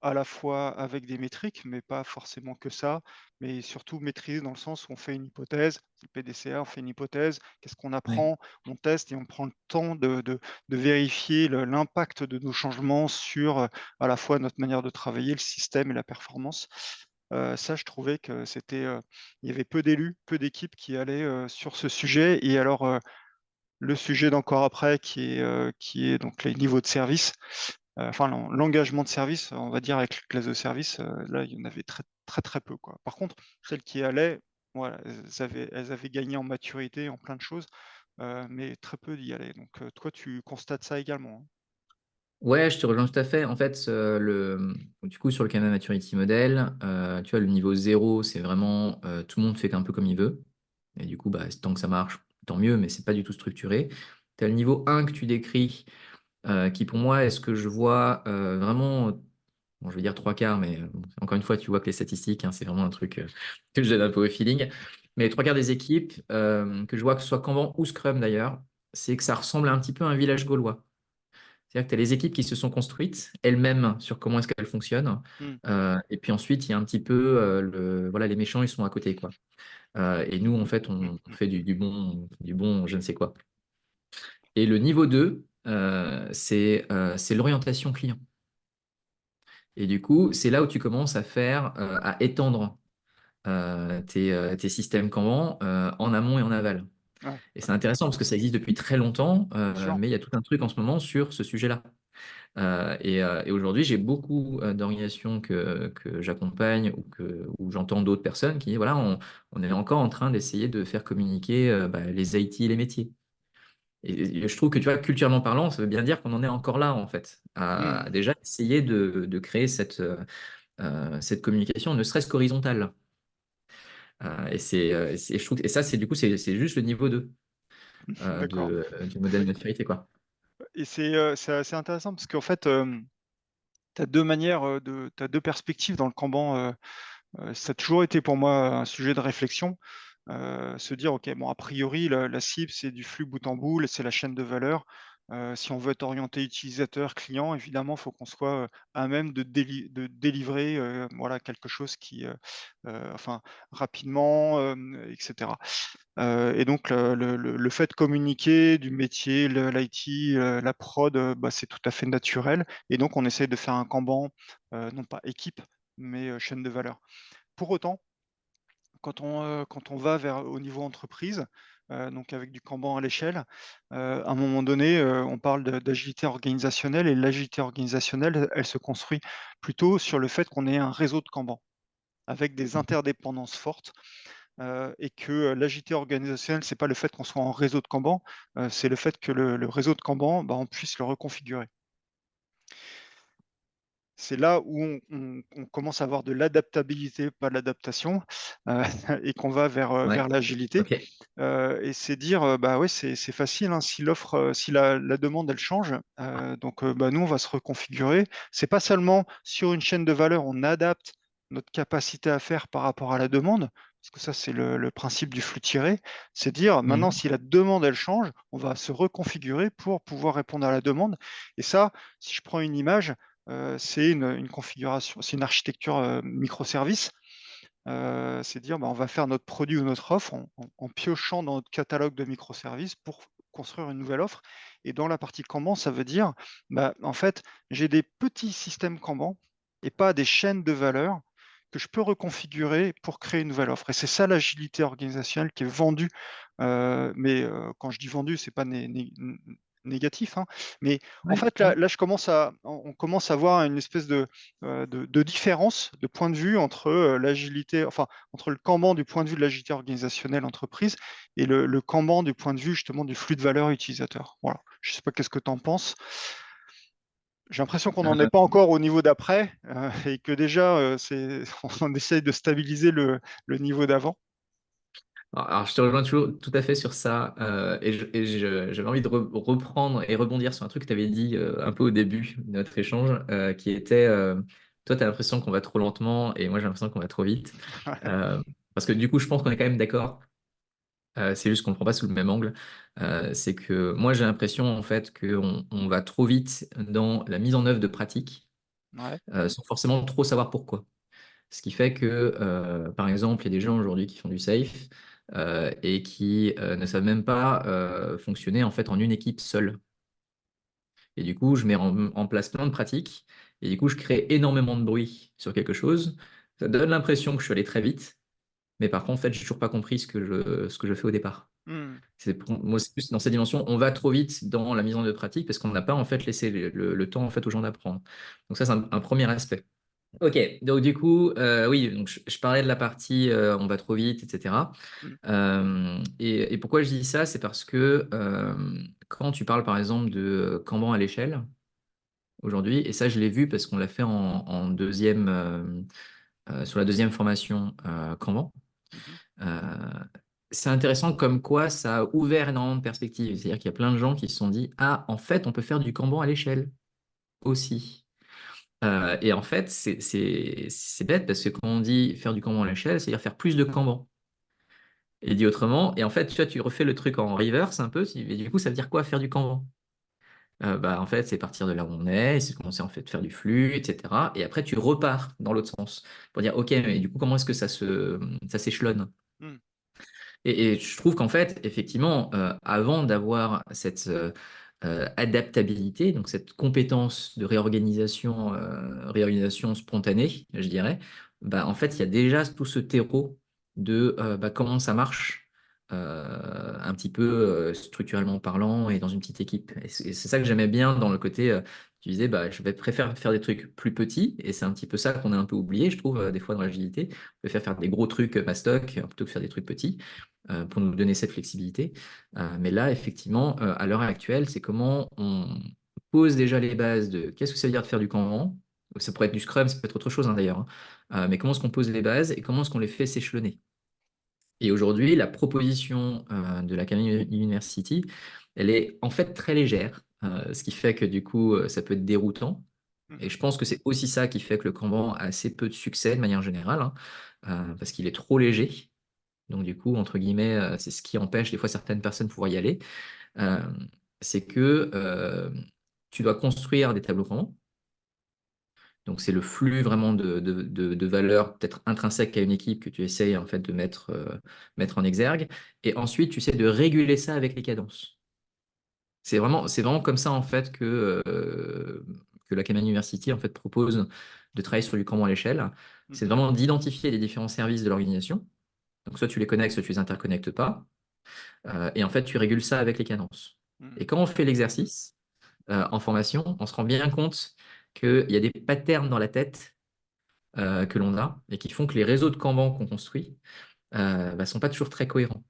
à la fois avec des métriques, mais pas forcément que ça, mais surtout maîtriser dans le sens où on fait une hypothèse, le PDCA, on fait une hypothèse, qu'est-ce qu'on Ouais. apprend, on teste et on prend le temps de vérifier l'impact de nos changements sur à la fois notre manière de travailler, le système et la performance. Ça, je trouvais que il y avait peu d'élus, peu d'équipes qui allaient sur ce sujet. Et alors, le sujet d'encore après, qui est donc les niveaux de service, enfin l'engagement de service, on va dire avec les classes de service, là, il y en avait très, très, très peu, quoi. Par contre, celles qui allaient, voilà, elles avaient gagné en maturité, en plein de choses, mais très peu d'y allaient. Donc, toi, tu constates ça également, hein? Ouais, je te rejoins tout à fait. En fait, du coup, sur le Canada Maturity Model, tu vois, le niveau zéro, c'est vraiment tout le monde fait un peu comme il veut. Et du coup, bah, tant que ça marche, tant mieux, mais c'est pas du tout structuré. Tu as le niveau un que tu décris, qui pour moi est ce que je vois vraiment, bon, je vais dire trois quarts, mais bon, encore une fois, tu vois que les statistiques, hein, c'est vraiment un truc que je donne un peu au feeling. Mais les trois quarts des équipes, que je vois, que ce soit Kanban ou Scrum d'ailleurs, c'est que ça ressemble un petit peu à un village gaulois. C'est-à-dire que tu as les équipes qui se sont construites elles-mêmes sur comment est-ce qu'elles fonctionnent. Hmm. Et puis ensuite, il y a un petit peu voilà, les méchants, ils sont à côté, quoi. Et nous, en fait, on fait du bon je ne sais quoi. Et le niveau 2, c'est l'orientation client. Et du coup, c'est là où tu commences à faire, à étendre tes systèmes Kanban en amont et en aval. Ouais, Et c'est intéressant parce que ça existe depuis très longtemps, bien sûr. mais il y a tout un truc en ce moment sur ce sujet-là. Et aujourd'hui, j'ai beaucoup d'organisations que j'accompagne ou j'entends d'autres personnes qui disent, voilà, on est encore en train d'essayer de faire communiquer les IT et les métiers. Et je trouve que, tu vois, culturellement parlant, ça veut bien dire qu'on en est encore là, en fait, à Hmm. déjà essayer de créer cette communication, ne serait-ce qu'horizontale. Je trouve, et ça, du coup, c'est juste le niveau 2 D'accord. du modèle de maturité, quoi. Et c'est assez intéressant parce qu'en fait, tu as deux manières, t'as deux perspectives dans le Kanban. Ça a toujours été pour moi un sujet de réflexion. Se dire, OK, bon, a priori, la cible, c'est du flux bout en bout, c'est la chaîne de valeur. Si on veut être orienté utilisateur, client, évidemment, il faut qu'on soit à même de délivrer voilà, quelque chose enfin, rapidement, etc. Et donc, le fait de communiquer du métier, l'IT, la prod, bah, c'est tout à fait naturel. Et donc, on essaye de faire un Kanban, non pas équipe, mais chaîne de valeur. Pour autant, quand on va vers au niveau entreprise, donc avec du Kanban à l'échelle, à un moment donné, on parle d'agilité organisationnelle et l'agilité organisationnelle, elle se construit plutôt sur le fait qu'on ait un réseau de Kanban avec des interdépendances fortes, et que, l'agilité organisationnelle, c'est pas le fait qu'on soit en réseau de Kanban, c'est le fait que le réseau de Kanban, bah, on puisse le reconfigurer. C'est là où on commence à avoir de l'adaptabilité, pas de l'adaptation, heu, et qu'on va vers Ouais, l'agilité, ok. et c'est dire, bah, ouais, c'est facile, hein, si l'offre, si la demande, elle change, donc bah, nous, on va se reconfigurer. C'est pas seulement sur une chaîne de valeur, on adapte notre capacité à faire par rapport à la demande, parce que ça, c'est le principe du flux tiré. C'est dire, maintenant, Mhm. si la demande, elle change, on va se reconfigurer pour pouvoir répondre à la demande, et ça, si je prends une image, c'est une configuration, c'est une architecture, microservice. C'est dire, bah, on va faire notre produit ou notre offre en piochant dans notre catalogue de microservices pour construire une nouvelle offre. Et dans la partie Kanban, ça veut dire, bah, en fait, j'ai des petits systèmes Kanban et pas des chaînes de valeur que je peux reconfigurer pour créer une nouvelle offre. Et c'est ça l'agilité organisationnelle qui est vendue. Mais quand je dis vendue, c'est pas négatif, hein. Mais en Ouais, fait, ouais. là, on commence à voir une espèce de différence de point de vue entre l'agilité, enfin, entre le Kanban du point de vue de l'agilité organisationnelle entreprise et le Kanban du point de vue justement du flux de valeur utilisateur. Voilà. Je ne sais pas qu'est-ce que tu en penses. J'ai l'impression qu'on n'en est pas encore au niveau d'après et que déjà, on essaye de stabiliser le niveau d'avant. Alors, je te rejoins toujours tout à fait sur ça. J'avais envie de reprendre et rebondir sur un truc que tu avais dit un peu au début de notre échange, qui était, toi, tu as l'impression qu'on va trop lentement et moi, j'ai l'impression qu'on va trop vite. Euh, Parce que du coup, je pense qu'on est quand même d'accord. C'est juste qu'on ne prend pas sous le même angle. C'est que moi, j'ai l'impression en fait qu'on va trop vite dans la mise en œuvre de pratiques, Ouais. sans forcément trop savoir pourquoi. Ce qui fait que, par exemple, il y a des gens aujourd'hui qui font du safe et qui ne savent même pas fonctionner en fait en une équipe seule. Et du coup, je mets en place plein de pratiques et du coup, je crée énormément de bruit sur quelque chose. Ça donne l'impression que je suis allé très vite, mais par contre, en fait, j'ai toujours pas compris ce que je fais au départ. Hmm. Moi, c'est plus dans cette dimension, on va trop vite dans la mise en œuvre de pratique parce qu'on n'a pas en fait laissé le temps en fait aux gens d'apprendre. Donc ça, c'est un premier aspect. Ok, donc du coup, oui, donc je parlais de la partie on va trop vite, etc. Hmm. Et pourquoi je dis ça, c'est parce que quand tu parles par exemple de Kanban à l'échelle aujourd'hui, et ça je l'ai vu parce qu'on l'a fait en deuxième, sur la deuxième formation Kanban, Mhm. euh, c'est intéressant comme quoi ça a ouvert énormément de perspectives. C'est-à-dire qu'il y a plein de gens qui se sont dit, ah, en fait, on peut faire du Kanban à l'échelle aussi. Et en fait, c'est bête parce que quand on dit faire du Kanban à l'échelle, c'est-à-dire faire plus de Kanban. Et dit autrement, et en fait, tu vois, tu refais le truc en reverse un peu, et du coup, ça veut dire quoi faire du Kanban? En fait, c'est partir de là où on est, et c'est commencer en fait de faire du flux, etc. Et après, tu repars dans l'autre sens pour dire, OK, mais du coup, comment est-ce que ça s'échelonne? Hmm. Et je trouve qu'en fait, effectivement, avant d'avoir cette adaptabilité, donc cette compétence de réorganisation spontanée, je dirais, en fait, il y a déjà tout ce terreau de comment ça marche. un petit peu structurellement parlant et dans une petite équipe. Et c'est ça que j'aimais bien dans le côté, tu disais, bah, préfère faire des trucs plus petits, et c'est un petit peu ça qu'on a un peu oublié, je trouve, des fois dans l'agilité. On préfère faire des gros trucs mastoc plutôt que faire des trucs petits pour nous donner cette flexibilité. Mais là, effectivement, à l'heure actuelle, c'est comment on pose déjà les bases de qu'est-ce que ça veut dire de faire du Kanban. Ça pourrait être du Scrum, ça peut être autre chose hein, d'ailleurs, hein. Mais comment est-ce qu'on pose les bases et comment est-ce qu'on les fait s'échelonner. Et aujourd'hui, la proposition de l'Academy University, elle est en fait très légère, ce qui fait que du coup, ça peut être déroutant. Et Mhm. je pense que c'est aussi ça qui fait que le Kanban a assez peu de succès de manière générale, hein, parce qu'il est trop léger. Donc du coup, entre guillemets, c'est ce qui empêche des fois certaines personnes de pouvoir y aller. Euh, c'est que tu dois construire des tableaux Kanban. Donc, c'est le flux vraiment de valeurs peut-être intrinsèques à une équipe que tu essayes en fait de mettre en exergue. Et ensuite, tu essaies de réguler ça avec les cadences. C'est vraiment comme ça en fait que la Cayman University en fait propose de travailler sur du Kanban à l'échelle. C'est Mhm. vraiment d'identifier les différents services de l'organisation. Donc, soit tu les connectes, soit tu les interconnectes pas. Et en fait, tu régules ça avec les cadences. Mhm. Et quand on fait l'exercice en formation, on se rend bien compte qu'il y a des patterns dans la tête que l'on a et qui font que les réseaux de Kanban qu'on construit sont pas toujours très cohérents.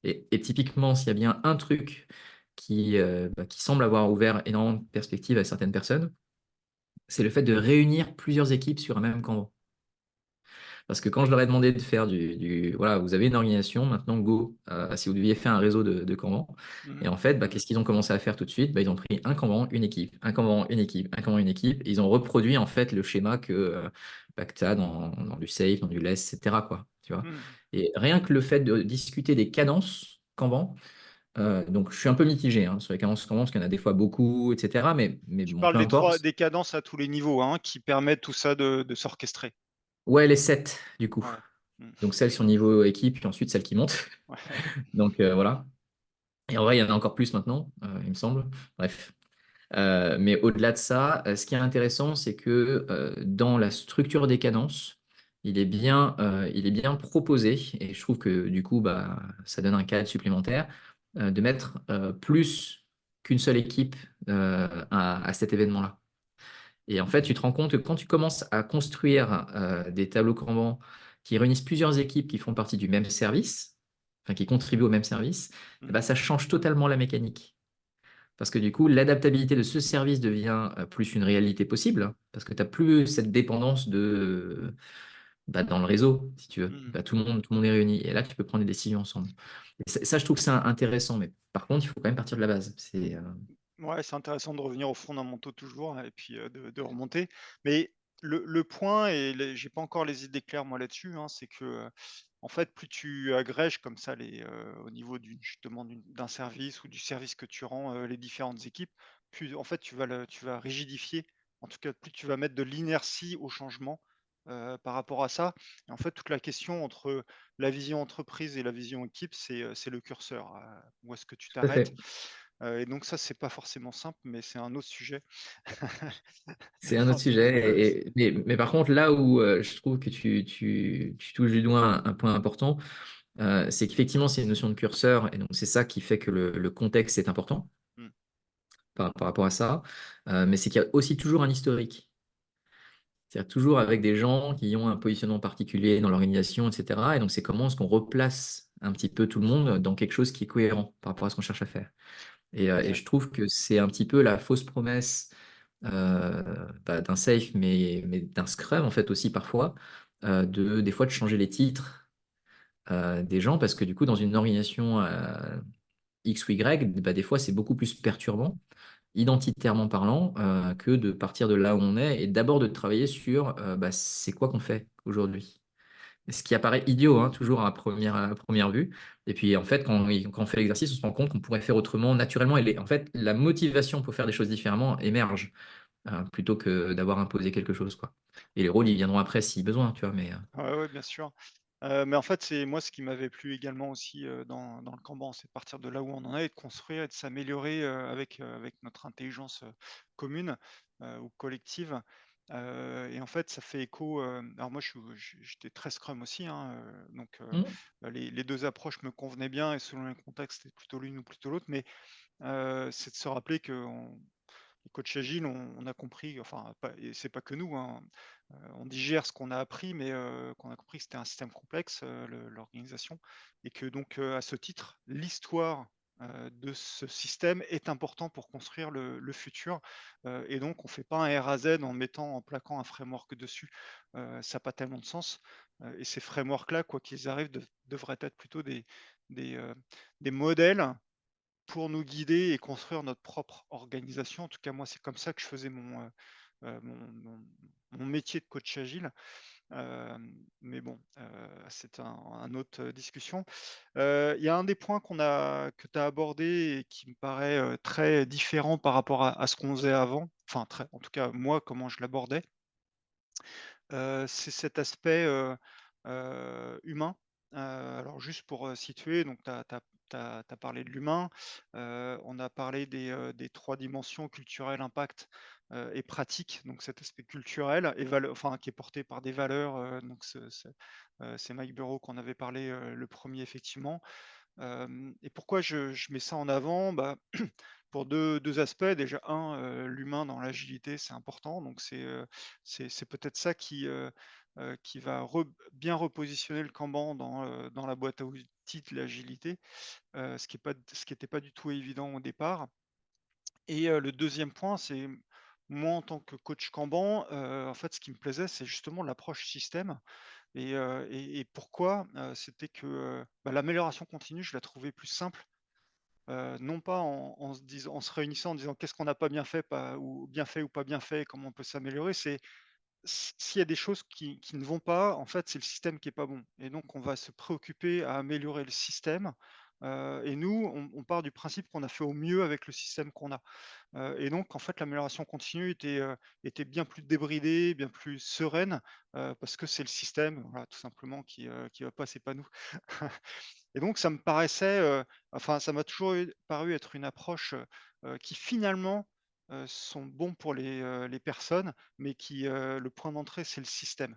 Et typiquement, s'il y a bien un truc qui semble avoir ouvert énormément de perspectives à certaines personnes, c'est le fait de réunir plusieurs équipes sur un même Kanban. Parce que quand je leur ai demandé de faire voilà, vous avez une organisation, maintenant go, si vous deviez faire un réseau de Kanban. Et Mhm. en fait, qu'est-ce qu'ils ont commencé à faire tout de suite? Ils ont pris un Kanban, une équipe, un Kanban, une équipe, un Kanban, une équipe. Et ils ont reproduit en fait le schéma que tu as dans du safe, dans du less, etc., quoi, tu vois. Mhm. Et rien que le fait de discuter des cadences Kanban, donc je suis un peu mitigé hein, sur les cadences Kanban, parce qu'il y en a des fois beaucoup, etc. Mais Tu bon, parles peu importe. des cadences à tous les niveaux hein, qui permettent tout ça de s'orchestrer. Ouais, les 7 du coup. Ouais. Mhm. Donc celles sur niveau équipe, puis ensuite celles qui montent. Ouais. Donc voilà. Et en vrai, il y en a encore plus maintenant, il me semble. Bref. Mais au-delà de ça, ce qui est intéressant, c'est que dans la structure des cadences, il est bien proposé, et je trouve que du coup, ça donne un cadre supplémentaire, de mettre plus qu'une seule équipe à cet événement-là. Et en fait, tu te rends compte que quand tu commences à construire des tableaux Kanban qui réunissent plusieurs équipes qui font partie du même service, enfin qui contribuent au même service, Mhm. ça change totalement la mécanique. Parce que du coup, l'adaptabilité de ce service devient plus une réalité possible, hein, parce que tu n'as plus cette dépendance dans le réseau, si tu veux. Mhm. Tout le monde est réuni. Et là, tu peux prendre des décisions ensemble. Et ça, je trouve que c'est intéressant. Mais par contre, il faut quand même partir de la base. Ouais, c'est intéressant de revenir aux fondamentaux toujours et puis de remonter. Mais le point, et j'ai pas encore les idées claires moi là-dessus, hein, c'est que en fait, plus tu agrèges comme ça au niveau justement d'un service ou du service que tu rends les différentes équipes, plus en fait tu vas rigidifier. En tout cas, plus tu vas mettre de l'inertie au changement par rapport à ça. Et en fait, toute la question entre la vision entreprise et la vision équipe, c'est le curseur. Où est-ce que tu Tout à t'arrêtes? fait. Et donc ça, c'est pas forcément simple, mais c'est un autre sujet. C'est un autre sujet. Mais par contre, là où je trouve que tu touches du doigt un point important, c'est qu'effectivement, c'est une notion de curseur. Et donc, c'est ça qui fait que le contexte est important Mm. par rapport à ça. Mais c'est qu'il y a aussi toujours un historique. C'est-à-dire toujours avec des gens qui ont un positionnement particulier dans l'organisation, etc. Et donc, c'est comment est-ce qu'on replace un petit peu tout le monde dans quelque chose qui est cohérent par rapport à ce qu'on cherche à faire. Et Exact. je trouve que c'est un petit peu la fausse promesse d'un safe, mais d'un scrum, en fait, aussi parfois, des fois de changer les titres des gens, parce que du coup, dans une organisation X ou Y, des fois, c'est beaucoup plus perturbant identitairement parlant, que de partir de là où on est et d'abord de travailler sur c'est quoi qu'on fait aujourd'hui. Ce qui apparaît idiot, hein, toujours à première vue. Et puis en fait, quand on fait l'exercice, on se rend compte qu'on pourrait faire autrement naturellement. En fait, la motivation pour faire des choses différemment émerge plutôt que d'avoir imposé quelque chose, quoi. Et les rôles, ils viendront après si besoin, tu vois. Ouais, ouais, bien sûr. Mais en fait, c'est moi ce qui m'avait plu également aussi dans le Kanban, c'est de partir de là où on en est et de construire et de s'améliorer avec notre intelligence commune ou collective. Et en fait, ça fait écho. Alors moi, j'étais très Scrum aussi, hein, donc Mm. les deux approches me convenaient bien et selon les contextes, c'était plutôt l'une ou plutôt l'autre. Mais c'est de se rappeler que les coachs agiles, on a compris, enfin, et c'est pas que nous, hein, on digère ce qu'on a appris, mais qu'on a compris que c'était un système complexe, l'organisation, et que donc à ce titre, l'histoire de ce système est important pour construire le futur. Et donc, on ne fait pas un R à Z en plaquant un framework dessus. Ça n'a pas tellement de sens. Et ces frameworks-là, quoi qu'ils arrivent, devraient être plutôt des, euh, des modèles pour nous guider et construire notre propre organisation. En tout cas, moi, c'est comme ça que je faisais mon métier de coach agile. Mais bon, c'est un autre discussion. Il y a un des points que tu as abordé et qui me paraît très différent par rapport à ce qu'on faisait avant. Enfin, en tout cas, moi, comment je l'abordais. C'est cet aspect humain. Alors juste pour situer, donc tu as parlé de l'humain, on a parlé des 3 dimensions culturelles, impact et pratique, donc cet aspect culturel et enfin, qui est porté par des valeurs, donc c'est Mike Bureau qu'on avait parlé le premier effectivement. Et pourquoi je mets ça en avant? Bah, pour deux aspects. Déjà, un, l'humain dans l'agilité, c'est important. Donc, c'est peut-être ça qui va bien repositionner le Kanban dans la boîte à outils de l'agilité, ce qui n'était pas du tout évident au départ. Et le deuxième point, c'est moi, en tant que coach Kanban, en fait, ce qui me plaisait, c'est justement l'approche système. Et pourquoi? C'était que bah, l'amélioration continue, je la trouvais plus simple. Non pas en se réunissant en disant qu'est-ce qu'on n'a pas bien fait, ou bien fait ou pas bien fait, comment on peut s'améliorer. C'est s'il y a des choses qui ne vont pas, en fait, c'est le système qui est pas bon. Et donc, on va se préoccuper à améliorer le système. Et nous, on part du principe qu'on a fait au mieux avec le système qu'on a. Et donc, en fait, l'amélioration continue était bien plus débridée, bien plus sereine, parce que c'est le système, voilà, tout simplement, qui va pas, c'est pas nous. Et donc, ça me paraissait, enfin, ça m'a toujours paru être une approche qui finalement sont bons pour les personnes, mais le point d'entrée, c'est le système.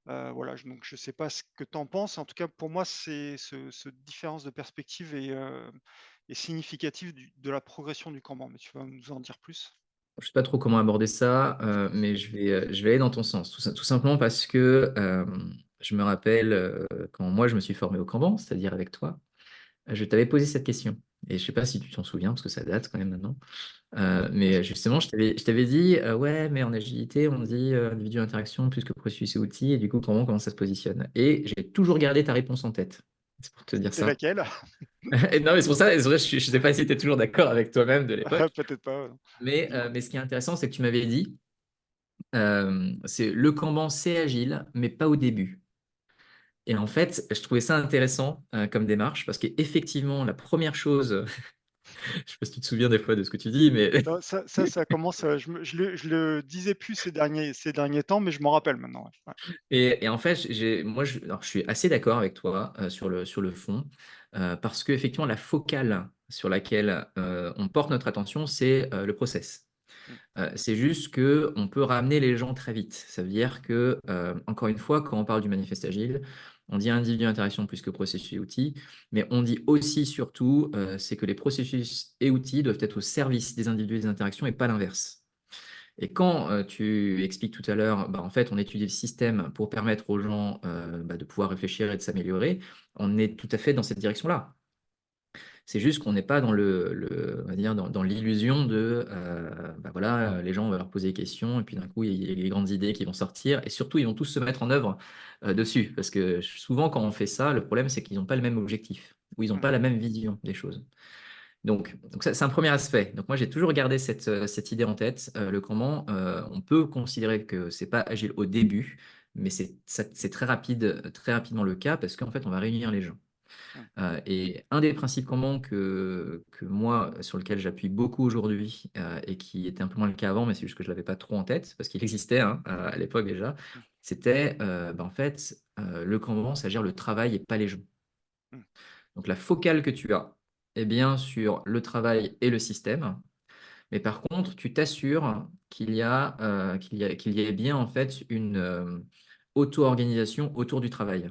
Voilà, donc je ne sais pas ce que tu en penses. En tout cas, pour moi, cette différence de perspective est significative de la progression du Kanban. Mais tu vas nous en dire plus? Je sais pas trop comment aborder ça, mais je vais aller dans ton sens. Tout simplement parce que je me rappelle quand moi je me suis formé au Kanban, c'est-à-dire avec toi, je t'avais posé cette question. Et je sais pas si tu t'en souviens, parce que ça date quand même maintenant. Mais justement, je t'avais dit, ouais, mais en agilité, on dit individu interaction plus que processus et outils, et du coup, comment ça se positionne? Et j'ai toujours gardé ta réponse en tête. C'est pour te dire C'était ça. laquelle? Et non, mais c'est pour ça, c'est vrai, je ne sais pas si tu es toujours d'accord avec toi-même de l'époque. Peut-être pas. Dis-moi. Mais ce qui est intéressant, c'est que tu m'avais dit, c'est le Kanban, c'est agile, mais pas au début. Et en fait, je trouvais ça intéressant comme démarche, parce qu'effectivement, la première chose, je ne sais pas si tu te souviens des fois de ce que tu dis, mais Non, ça commence. Je le disais plus ces derniers temps, mais je m'en rappelle maintenant. Ouais. Ouais. Et en fait, alors, je suis assez d'accord avec toi sur le fond, parce que effectivement, la focale sur laquelle on porte notre attention, c'est le process. Mm, C'est juste que on peut ramener les gens très vite. Ça veut dire que, encore une fois, quand on parle du manifeste agile, on dit individu interaction plus que processus et outils, mais on dit aussi surtout, c'est que les processus et outils doivent être au service des individus et des interactions et pas l'inverse. Et quand tu expliques tout à l'heure, bah, en fait, on étudie le système pour permettre aux gens bah, de pouvoir réfléchir et de s'améliorer, on est tout à fait dans cette direction-là. C'est juste qu'on n'est pas on va dire dans l'illusion de, bah voilà, les gens, on va leur poser des questions, et puis d'un coup, il y a les grandes idées qui vont sortir, et surtout, ils vont tous se mettre en œuvre dessus. Parce que souvent, quand on fait ça, le problème, c'est qu'ils n'ont pas le même objectif, ou ils n'ont mm, pas la même vision des choses. Donc ça, c'est un premier aspect. Donc moi, j'ai toujours gardé cette idée en tête. Le comment, on peut considérer que c'est pas agile au début, mais c'est très rapide, très rapidement le cas parce qu'en fait, on va réunir les gens. mm, Et un des principes communs que moi, sur lequel j'appuie beaucoup aujourd'hui, et qui était un peu moins le cas avant, mais c'est juste que je l'avais pas trop en tête, parce qu'il existait hein, à l'époque déjà, mm, c'était bah, en fait, le Kanban, ça gère le travail et pas les gens. mm, Donc la focale que tu as est bien sur le travail et le système. Mais par contre, tu t'assures qu'il y ait bien en fait une auto-organisation autour du travail.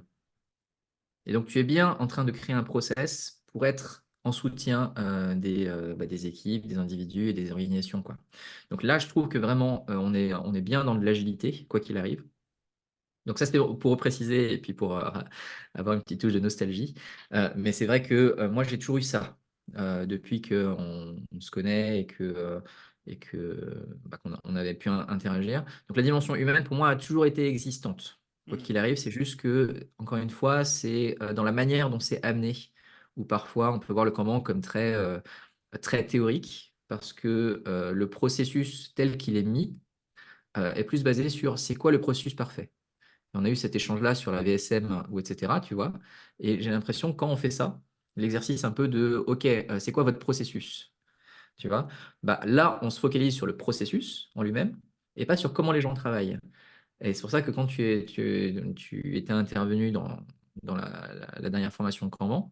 Et donc, tu es bien en train de créer un process pour être en soutien des équipes, des individus et des organisations, quoi. Donc là, je trouve que vraiment, on est bien dans de l'agilité, quoi qu'il arrive. Donc ça, c'était pour préciser et puis pour avoir une petite touche de nostalgie. Mais c'est vrai que moi, j'ai toujours eu ça depuis qu'on on se connaît qu'on avait pu interagir. Donc la dimension humaine, pour moi, a toujours été existante. Quoi Mm. qu'il arrive, c'est juste que, encore une fois, c'est dans la manière dont c'est amené, où parfois on peut voir le comment comme très théorique, parce que le processus tel qu'il est mis est plus basé sur c'est quoi le processus parfait. On a eu cet échange-là sur la VSM ou etc., tu vois. Et j'ai l'impression que quand on fait ça, l'exercice un peu de, OK, c'est quoi votre processus? Tu vois? Bah, là, on se focalise sur le processus en lui-même et pas sur comment les gens travaillent. Et c'est pour ça que quand tu étais intervenu dans la dernière formation Kanban,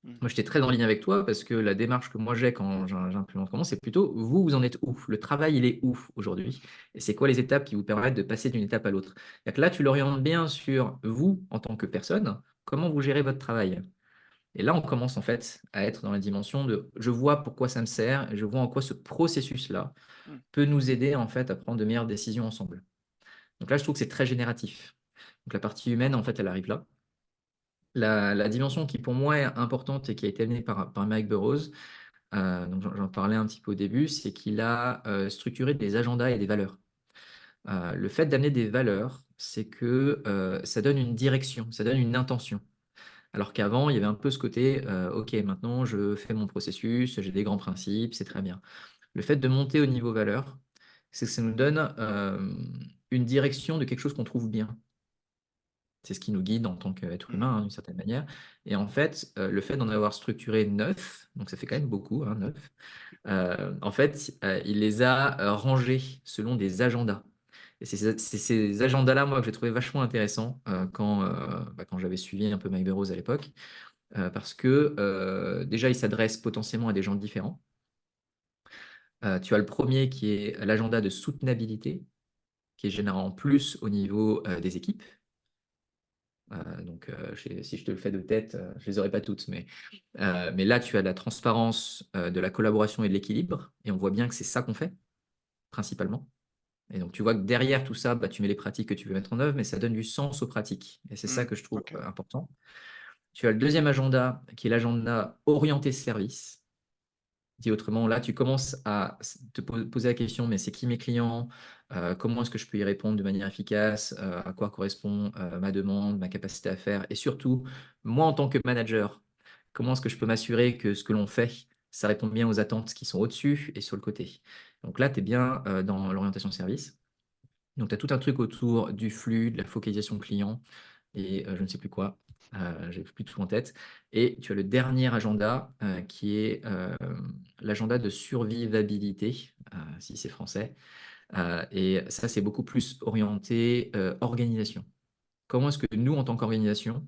Mm. moi, j'étais très en ligne avec toi parce que la démarche que moi j'ai quand j'implémente comment, c'est plutôt vous, vous en êtes où? Le travail, il est où aujourd'hui? Et c'est quoi les étapes qui vous permettent de passer d'une étape à l'autre? C'est-à-dire que là, tu l'orientes bien sur vous en tant que personne, comment vous gérez votre travail. Et là, on commence en fait à être dans la dimension de je vois pourquoi ça me sert et je vois en quoi ce processus-là Mm. peut nous aider en fait à prendre de meilleures décisions ensemble. Donc là, je trouve que c'est très génératif. Donc la partie humaine, en fait, elle arrive là. La dimension qui pour moi est importante et qui a été amenée par Mike Burrows, donc j'en parlais un petit peu au début, c'est qu'il a structuré des agendas et des valeurs. Le fait d'amener des valeurs, c'est que ça donne une direction, ça donne une intention. Alors qu'avant, il y avait un peu ce côté, OK, maintenant je fais mon processus, j'ai des grands principes, c'est très bien. Le fait de monter au niveau valeur, c'est que ça nous donne une direction de quelque chose qu'on trouve bien. C'est ce qui nous guide en tant qu'être Mm. humain, hein, d'une certaine manière. Et en fait, le fait d'en avoir structuré 9, donc ça fait quand même beaucoup, hein, 9, en fait, il les a rangés selon des agendas. Et c'est ces agendas-là, moi, que j'ai trouvé vachement intéressants quand j'avais suivi un peu Mike Burrows à l'époque, parce que déjà, il s'adresse potentiellement à des gens différents. Tu as le premier qui est l'agenda de soutenabilité, qui est généralement plus au niveau des équipes. Si je te le fais de tête, je les aurai pas toutes, mais là, tu as de la transparence, de la collaboration et de l'équilibre, et on voit bien que c'est ça qu'on fait, principalement. Et donc, tu vois que derrière tout ça, bah, tu mets les pratiques que tu veux mettre en œuvre, mais ça donne du sens aux pratiques. Et c'est ça Mm. que je trouve Ok. important. Tu as le deuxième agenda, qui est l'agenda orienté service. Dit autrement, là, tu commences à te poser la question, mais c'est qui mes clients? Comment est-ce que je peux y répondre de manière efficace? À quoi correspond ma demande, ma capacité à faire? Et surtout, moi, en tant que manager, comment est-ce que je peux m'assurer que ce que l'on fait, ça répond bien aux attentes qui sont au-dessus et sur le côté? Donc là, tu es bien dans l'orientation service. Donc, tu as tout un truc autour du flux, de la focalisation client et je ne sais plus quoi. J'ai plus tout en tête. Et tu as le dernier agenda qui est l'agenda de survivabilité, si c'est français. Et ça, c'est beaucoup plus orienté organisation. Comment est-ce que nous, en tant qu'organisation,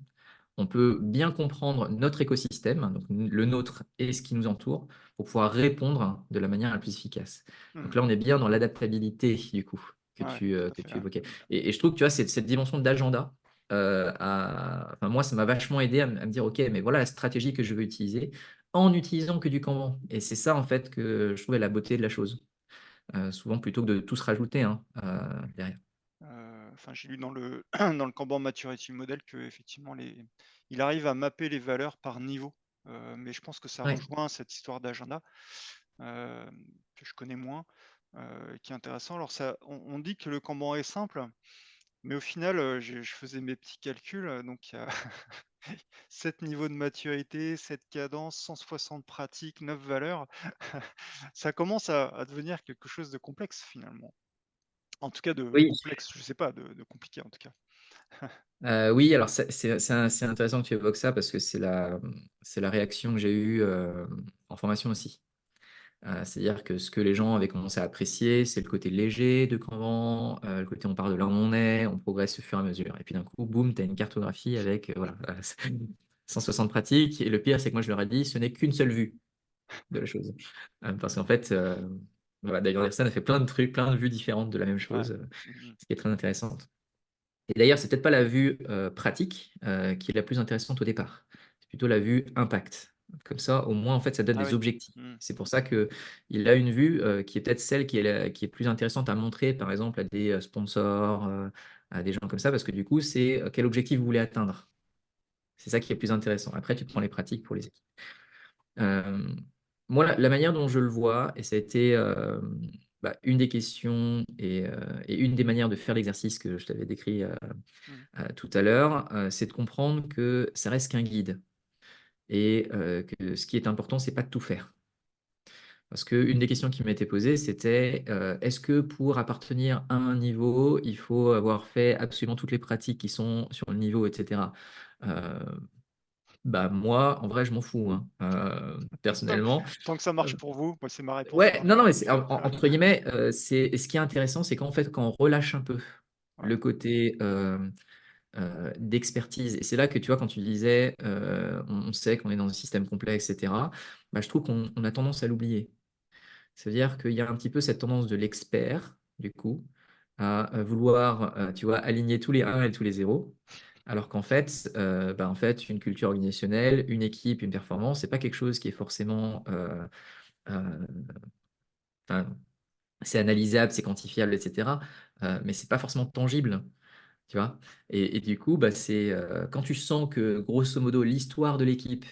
on peut bien comprendre notre écosystème, donc le nôtre et ce qui nous entoure, pour pouvoir répondre de la manière la plus efficace. Donc Mm. là, on est bien dans l'adaptabilité, du coup, Ouais, tout à que fait. tu Ouais. évoquais. Mm. Et je trouve que tu vois, cette dimension d'agenda, enfin, moi, ça m'a vachement aidé à me dire, OK, mais voilà la stratégie que je veux utiliser en utilisant que du Kanban. Et c'est ça, en fait, que je trouvais la beauté de la chose. Souvent, plutôt que de tout se rajouter derrière. Enfin, j'ai lu dans le, dans le Kanban Maturity Model que effectivement il arrive à mapper les valeurs par niveau. Mais je pense que ça Ouais. rejoint cette histoire d'agenda euh, que je connais moins, qui est intéressant. Alors on dit que le Kanban est simple, mais au final, je faisais mes petits calculs, donc il y a 7 niveaux de maturité, 7 cadences, 160 pratiques, 9 valeurs. Ça commence à devenir quelque chose de complexe finalement. En tout cas, de Oui. complexe, je sais pas, de compliqué en tout cas. Oui, alors c'est intéressant que tu évoques ça parce que c'est la réaction que j'ai eue en formation aussi. C'est-à-dire que ce que les gens avaient commencé à apprécier, c'est le côté léger de Kanban, le côté on part de là où on est, on progresse au fur et à mesure. Et puis d'un coup, boum, tu as une cartographie avec voilà, 160 pratiques. Et le pire, c'est que moi, je leur ai dit, ce n'est qu'une seule vue de la chose. Parce qu'en fait, Voilà, d'ailleurs, Anderson a fait plein de trucs, plein de vues différentes de la même Ouais. chose, Mhm. ce qui est très intéressant. Et d'ailleurs, c'est peut-être pas la vue pratique qui est la plus intéressante au départ. C'est plutôt la vue impact. Comme ça, au moins, en fait, ça donne Ah des oui. objectifs. Mhm. C'est pour ça qu'il a une vue qui est peut-être celle qui est plus intéressante à montrer, par exemple, à des sponsors, à des gens comme ça, parce que du coup, c'est quel objectif vous voulez atteindre. C'est ça qui est plus intéressant. Après, tu prends les pratiques pour les équipes. Euh, Moi, la manière dont je le vois, et ça a été une des questions et une des manières de faire l'exercice que je t'avais décrit Mhm. tout à l'heure, c'est de comprendre que ça reste qu'un guide et que ce qui est important, c'est pas de tout faire. Parce qu'une des questions qui m'a été posée, c'était est-ce que pour appartenir à un niveau, il faut avoir fait absolument toutes les pratiques qui sont sur le niveau, etc. Euh, Moi, en vrai, je m'en fous, hein. Personnellement. Tant que ça marche pour vous, moi, c'est ma réponse par Ouais, non, rapport non, à mais vous. entre guillemets, ce qui est intéressant, c'est qu'en fait, quand on relâche un peu Ouais. le côté d'expertise. Et c'est là que tu vois, quand tu disais, on sait qu'on est dans un système complexe, etc., bah, je trouve qu'on a tendance à l'oublier. C'est-à-dire qu'il y a un petit peu cette tendance de l'expert, du coup, à vouloir, tu vois, aligner tous les 1 et tous les 0. Alors qu'en fait, en fait, une culture organisationnelle, une équipe, une performance, c'est pas quelque chose qui est forcément, euh, enfin, c'est analysable, c'est quantifiable, etc. Mais c'est pas forcément tangible. Tu vois? Et du coup, c'est quand tu sens que, grosso modo, l'histoire de l'équipe,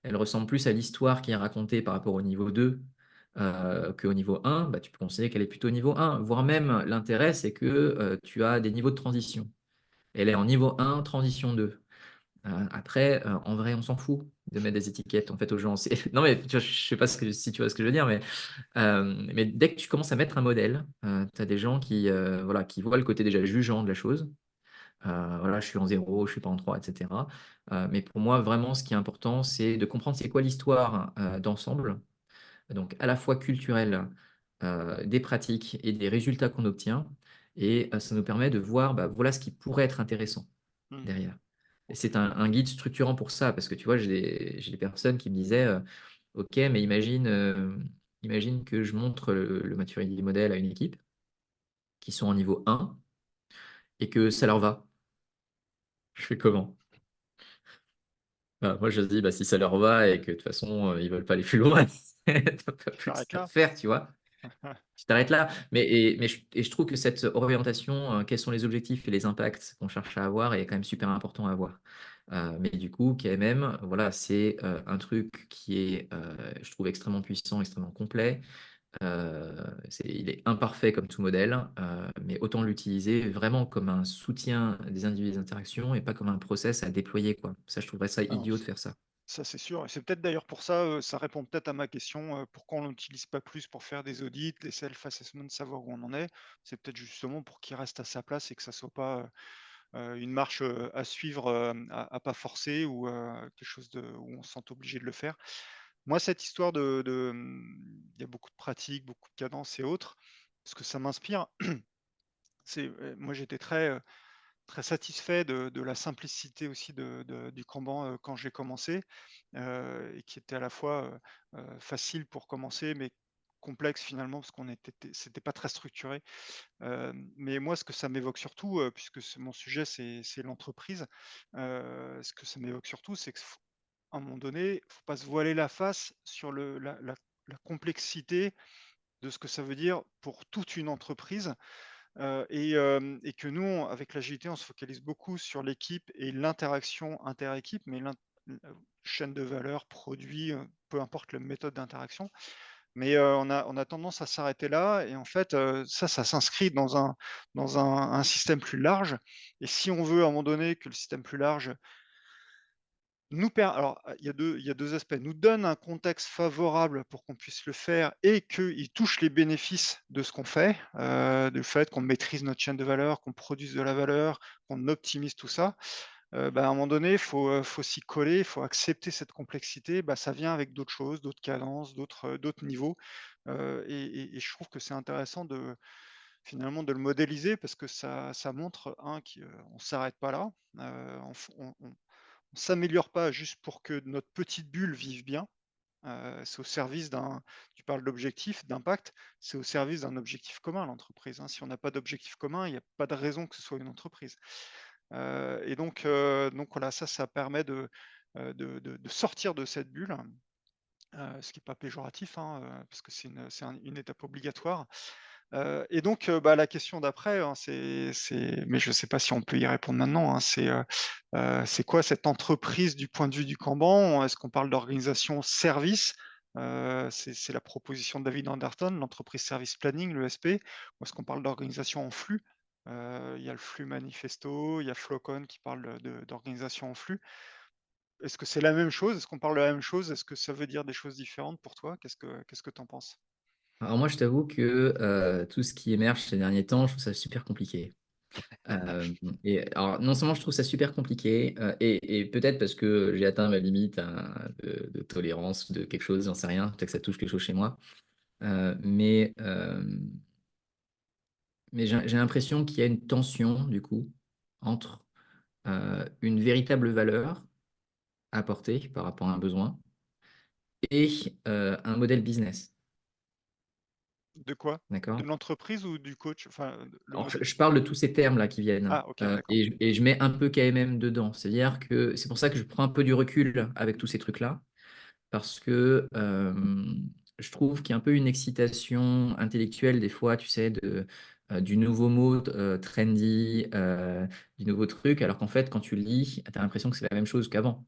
elle ressemble plus à l'histoire qui est racontée par rapport au niveau 2 qu'au niveau 1, tu peux considérer qu'elle est plutôt au niveau 1. Voire même, l'intérêt, c'est que tu as des niveaux de transition. Elle est en niveau 1, transition 2. Après, en vrai, on s'en fout de mettre des étiquettes en fait aux gens. Non, mais tu vois, je sais pas si tu vois ce que je veux dire, mais dès que tu commences à mettre un modèle, tu as des gens voilà, qui voient le côté déjà jugeant de la chose. Voilà, je suis en 0, je suis pas en 3, etc. Mais pour moi, vraiment, ce qui est important, c'est de comprendre c'est quoi l'histoire d'ensemble, donc à la fois culturelle, des pratiques et des résultats qu'on obtient. Et ça nous permet de voir, voilà ce qui pourrait être intéressant Mhm. derrière. Et Ok. c'est un guide structurant pour ça, parce que tu vois, j'ai des personnes qui me disaient, OK, mais imagine que je montre le maturity model à une équipe qui sont en niveau 1 et que ça leur va. Je fais comment? Moi, je dis, si ça leur va et que de toute façon, ils veulent pas aller plus loin, t'as pas Tu plus t'arrêtes à là? faire, tu vois. Tu t'arrêtes là. Mais je trouve que cette orientation, quels sont les objectifs et les impacts qu'on cherche à avoir est quand même super important à avoir. Mais du coup, KMM, voilà, c'est un truc qui est, je trouve, extrêmement puissant, extrêmement complet. Il est imparfait comme tout modèle, mais autant l'utiliser vraiment comme un soutien des individus et des interactions et pas comme un process à déployer, quoi. Ça, je trouverais ça Alors, idiot de faire ça. ça, c'est sûr. Et c'est peut-être d'ailleurs pour ça, ça répond peut-être à ma question, pourquoi on l'utilise pas plus pour faire des audits, des self-assessments, savoir où on en est. C'est peut-être justement pour qu'il reste à sa place et que ça soit pas une marche à suivre à pas forcer ou quelque chose où on se sent obligé de le faire. Moi, cette histoire il y a beaucoup de pratiques, beaucoup de cadences et autres. Ce que ça m'inspire, c'est moi j'étais très satisfait de la simplicité aussi du Kanban quand j'ai commencé, et qui était à la fois facile pour commencer, mais complexe finalement parce c'était pas très structuré. Mais moi, ce que ça m'évoque surtout, puisque mon sujet c'est l'entreprise, ce que ça m'évoque surtout, c'est qu'à un moment donné, il ne faut pas se voiler la face sur la complexité de ce que ça veut dire pour toute une entreprise. Et que nous, avec l'agilité, on se focalise beaucoup sur l'équipe et l'interaction inter-équipe, mais chaîne de valeur, produit, peu importe la méthode d'interaction. Mais on a tendance à s'arrêter là. Et en fait, ça s'inscrit dans un système plus large. Et si on veut, à un moment donné, que le système plus large alors, il y a deux aspects. Nous donne un contexte favorable pour qu'on puisse le faire et qu'il touche les bénéfices de ce qu'on fait, du fait qu'on maîtrise notre chaîne de valeur, qu'on produise de la valeur, qu'on optimise tout ça. À un moment donné, il faut s'y coller, il faut accepter cette complexité. Ça vient avec d'autres choses, d'autres cadences, d'autres niveaux. Et je trouve que c'est intéressant finalement de le modéliser parce que ça montre, qu'on ne s'arrête pas là. On s'améliore pas juste pour que notre petite bulle vive bien, C'est au service tu parles d'objectif, d'impact, c'est au service d'un objectif commun, l'entreprise, hein. Si on n'a pas d'objectif commun, il n'y a pas de raison que ce soit une entreprise. Et donc voilà, ça permet de sortir de cette bulle, ce qui n'est pas péjoratif, hein, parce que c'est une étape obligatoire. Et donc, la question d'après, hein, mais je ne sais pas si on peut y répondre maintenant, hein, c'est quoi cette entreprise du point de vue du Kanban? Est-ce qu'on parle d'organisation service? C'est la proposition de David Anderton, l'entreprise service planning, l'ESP, ou est-ce qu'on parle d'organisation en flux? Il y a le flux manifesto, il y a Flowcon qui parle d'organisation en flux. Est-ce que c'est la même chose? Est-ce qu'on parle de la même chose? Est-ce que ça veut dire des choses différentes pour toi? Qu'est-ce que tu en penses? Alors moi, je t'avoue que tout ce qui émerge ces derniers temps, je trouve ça super compliqué. Et alors, non seulement je trouve ça super compliqué, et peut-être parce que j'ai atteint ma limite hein, de tolérance de quelque chose, j'en sais rien, peut-être que ça touche quelque chose chez moi. Euh, mais euh, mais j'ai l'impression qu'il y a une tension, du coup, entre une véritable valeur apportée par rapport à un besoin et un modèle business. De quoi? De D'accord? l'entreprise ou du coach? Enfin, le Alors, modèle. je parle de tous ces termes-là qui viennent, Ah, OK, d'accord. et je mets un peu KMM dedans. C'est-à-dire que c'est pour ça que je prends un peu du recul avec tous ces trucs-là, parce que je trouve qu'il y a un peu une excitation intellectuelle des fois, tu sais, du nouveau mot trendy, du nouveau truc, alors qu'en fait, quand tu le lis, tu as l'impression que c'est la même chose qu'avant.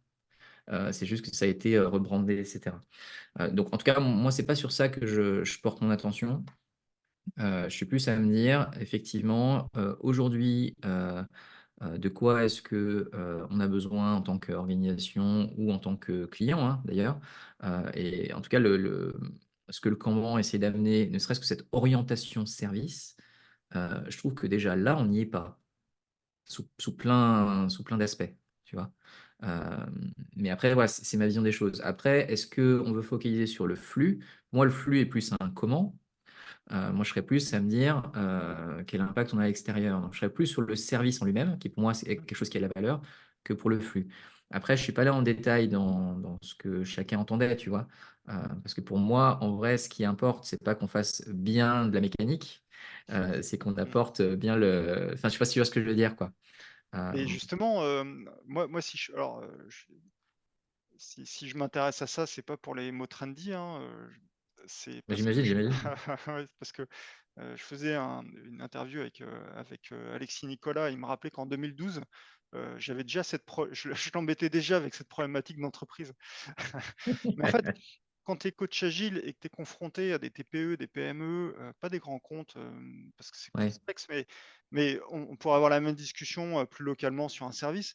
C'est juste que ça a été rebrandé, etc. Donc, en tout cas, moi, c'est pas sur ça que je porte mon attention. Je suis plus à me dire, effectivement, aujourd'hui, de quoi est-ce que on a besoin en tant qu'organisation ou en tant que client, hein, d'ailleurs. Et en tout cas, ce que le Kanban essaie d'amener, ne serait-ce que cette orientation service, je trouve que déjà là, on n'y est pas, sous plein d'aspects, tu vois. Euh, mais après, voilà, c'est ma vision des choses. Après, est-ce qu'on veut focaliser sur le flux? Moi, le flux est plus un comment. Moi, je serais plus à me dire quel impact on a à l'extérieur. Donc, je serais plus sur le service en lui-même, qui pour moi, c'est quelque chose qui a la valeur, que pour le flux. Après, je ne suis pas là en détail dans ce que chacun entendait, tu vois. Parce que pour moi, en vrai, ce qui importe, c'est pas qu'on fasse bien de la mécanique, c'est qu'on Mmh. apporte bien le. Enfin, je sais pas si tu vois ce que je veux dire, quoi. Euh, Et justement, moi si si je m'intéresse à ça, c'est pas pour les mots trendy, hein, c'est parce que j'imagine. ouais, parce que, je faisais une interview avec Alexis Nicolas. Il me rappelait qu'en 2012, j'avais déjà je l'embêtais déjà avec cette problématique d'entreprise. Mais en fait, quand tu es coach agile et que tu es confronté à des TPE, des PME, pas des grands comptes, parce que c'est plus Ouais. complexe, mais on pourrait avoir la même discussion, plus localement sur un service.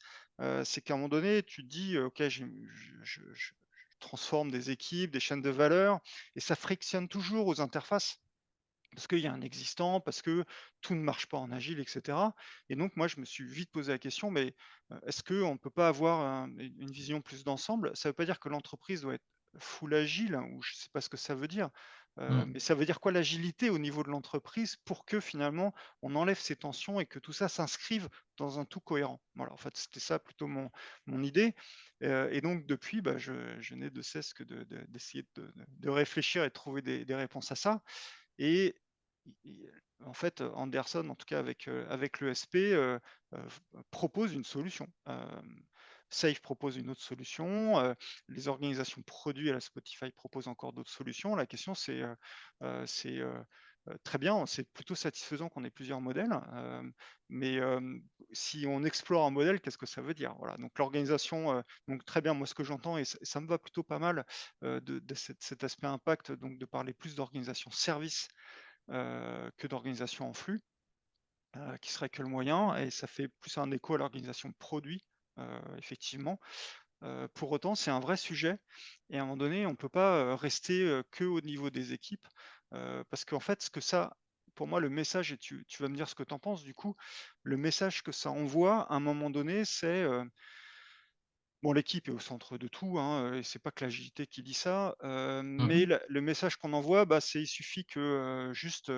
C'est qu'à un moment donné, tu te dis: «OK, je transforme des équipes, des chaînes de valeur», et ça frictionne toujours aux interfaces. Parce qu'il y a un existant, parce que tout ne marche pas en agile, et cetera. Et donc moi, je me suis vite posé la question, mais est-ce qu'on ne peut pas avoir une vision plus d'ensemble? Ça ne veut pas dire que l'entreprise doit être full agile, hein, ou je ne sais pas ce que ça veut dire, Mm. mais ça veut dire quoi l'agilité au niveau de l'entreprise pour que finalement on enlève ces tensions et que tout ça s'inscrive dans un tout cohérent. Voilà, en fait, c'était ça plutôt mon idée. Et donc depuis, je n'ai de cesse que d'essayer de réfléchir et de trouver des réponses à ça. Et en fait, Anderson, en tout cas avec l'ESP, propose une solution. Safe propose une autre solution, les organisations produits à la Spotify proposent encore d'autres solutions. La question, très bien, c'est plutôt satisfaisant qu'on ait plusieurs modèles, mais si on explore un modèle, qu'est-ce que ça veut dire? Voilà, donc l'organisation, donc très bien, moi ce que j'entends, et ça me va plutôt pas mal, de cet aspect impact, donc de parler plus d'organisation service que d'organisation en flux, qui serait que le moyen, et ça fait plus un écho à l'organisation produit, effectivement. Pour autant, c'est un vrai sujet, et à un moment donné, on ne peut pas rester que au niveau des équipes, parce qu'en fait, pour moi, le message, et tu vas me dire ce que tu en penses du coup, le message que ça envoie à un moment donné, c'est bon, l'équipe est au centre de tout, hein, et c'est pas que l'agilité qui dit ça, mais Mhm. le message qu'on envoie, c'est il suffit que, juste,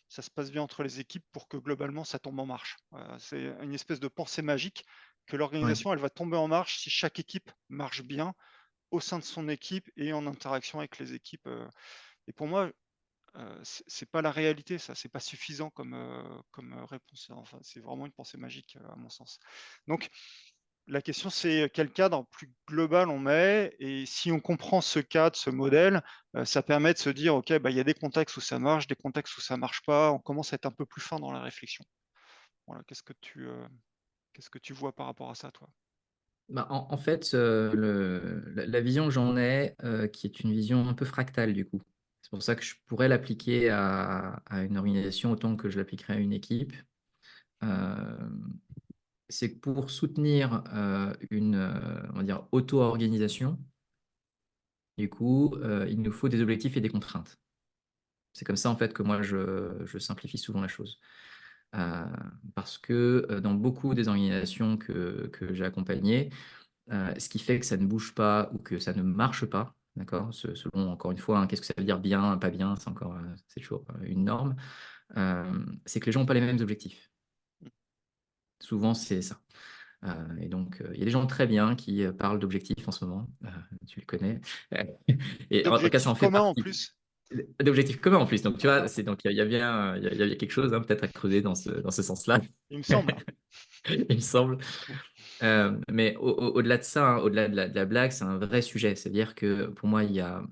ça se passe bien entre les équipes pour que globalement ça tombe en marche. C'est une espèce de pensée magique que Ouais. l'organisation, elle va tomber en marche si chaque équipe marche bien, au sein de son équipe et en interaction avec les équipes. Et pour moi, c'est pas la réalité, ça, c'est pas suffisant comme réponse. Enfin, c'est vraiment une pensée magique, à mon sens. Donc, la question, c'est quel cadre plus global on met, et si on comprend ce cadre, ce modèle, ça permet de se dire, ok, bah, il y a des contextes où ça marche, des contextes où ça marche pas. On commence à être un peu plus fin dans la réflexion. Voilà, qu'est-ce que tu vois par rapport à ça, toi? Bah, en fait, la vision que j'en ai, qui est une vision un peu fractale du coup. C'est pour ça que je pourrais l'appliquer à une organisation autant que je l'appliquerais à une équipe. C'est que pour soutenir une on va dire, auto-organisation, du coup, il nous faut des objectifs et des contraintes. C'est comme ça en fait que moi je simplifie souvent la chose. Euh, Parce que dans beaucoup des organisations que j'ai accompagnées, ce qui fait que ça ne bouge pas ou que ça ne marche pas, d'accord, selon encore une fois, hein, qu'est-ce que ça veut dire bien, pas bien, c'est encore, c'est toujours une norme, c'est que les gens n'ont pas les mêmes objectifs. Souvent, c'est ça. Et donc, il y a des gens très bien qui parlent d'objectifs en ce moment, tu les connais. Et en tout cas, ça D'objectifs en fait communs en partie. plus. D'objectifs communs en plus. Donc, tu vois, donc il y a bien, il y a quelque chose hein, peut-être à creuser dans ce sens-là, Il me semble. il me semble. Mais au-delà de ça, hein, au-delà de la blague, c'est un vrai sujet. C'est-à-dire que pour moi, il y a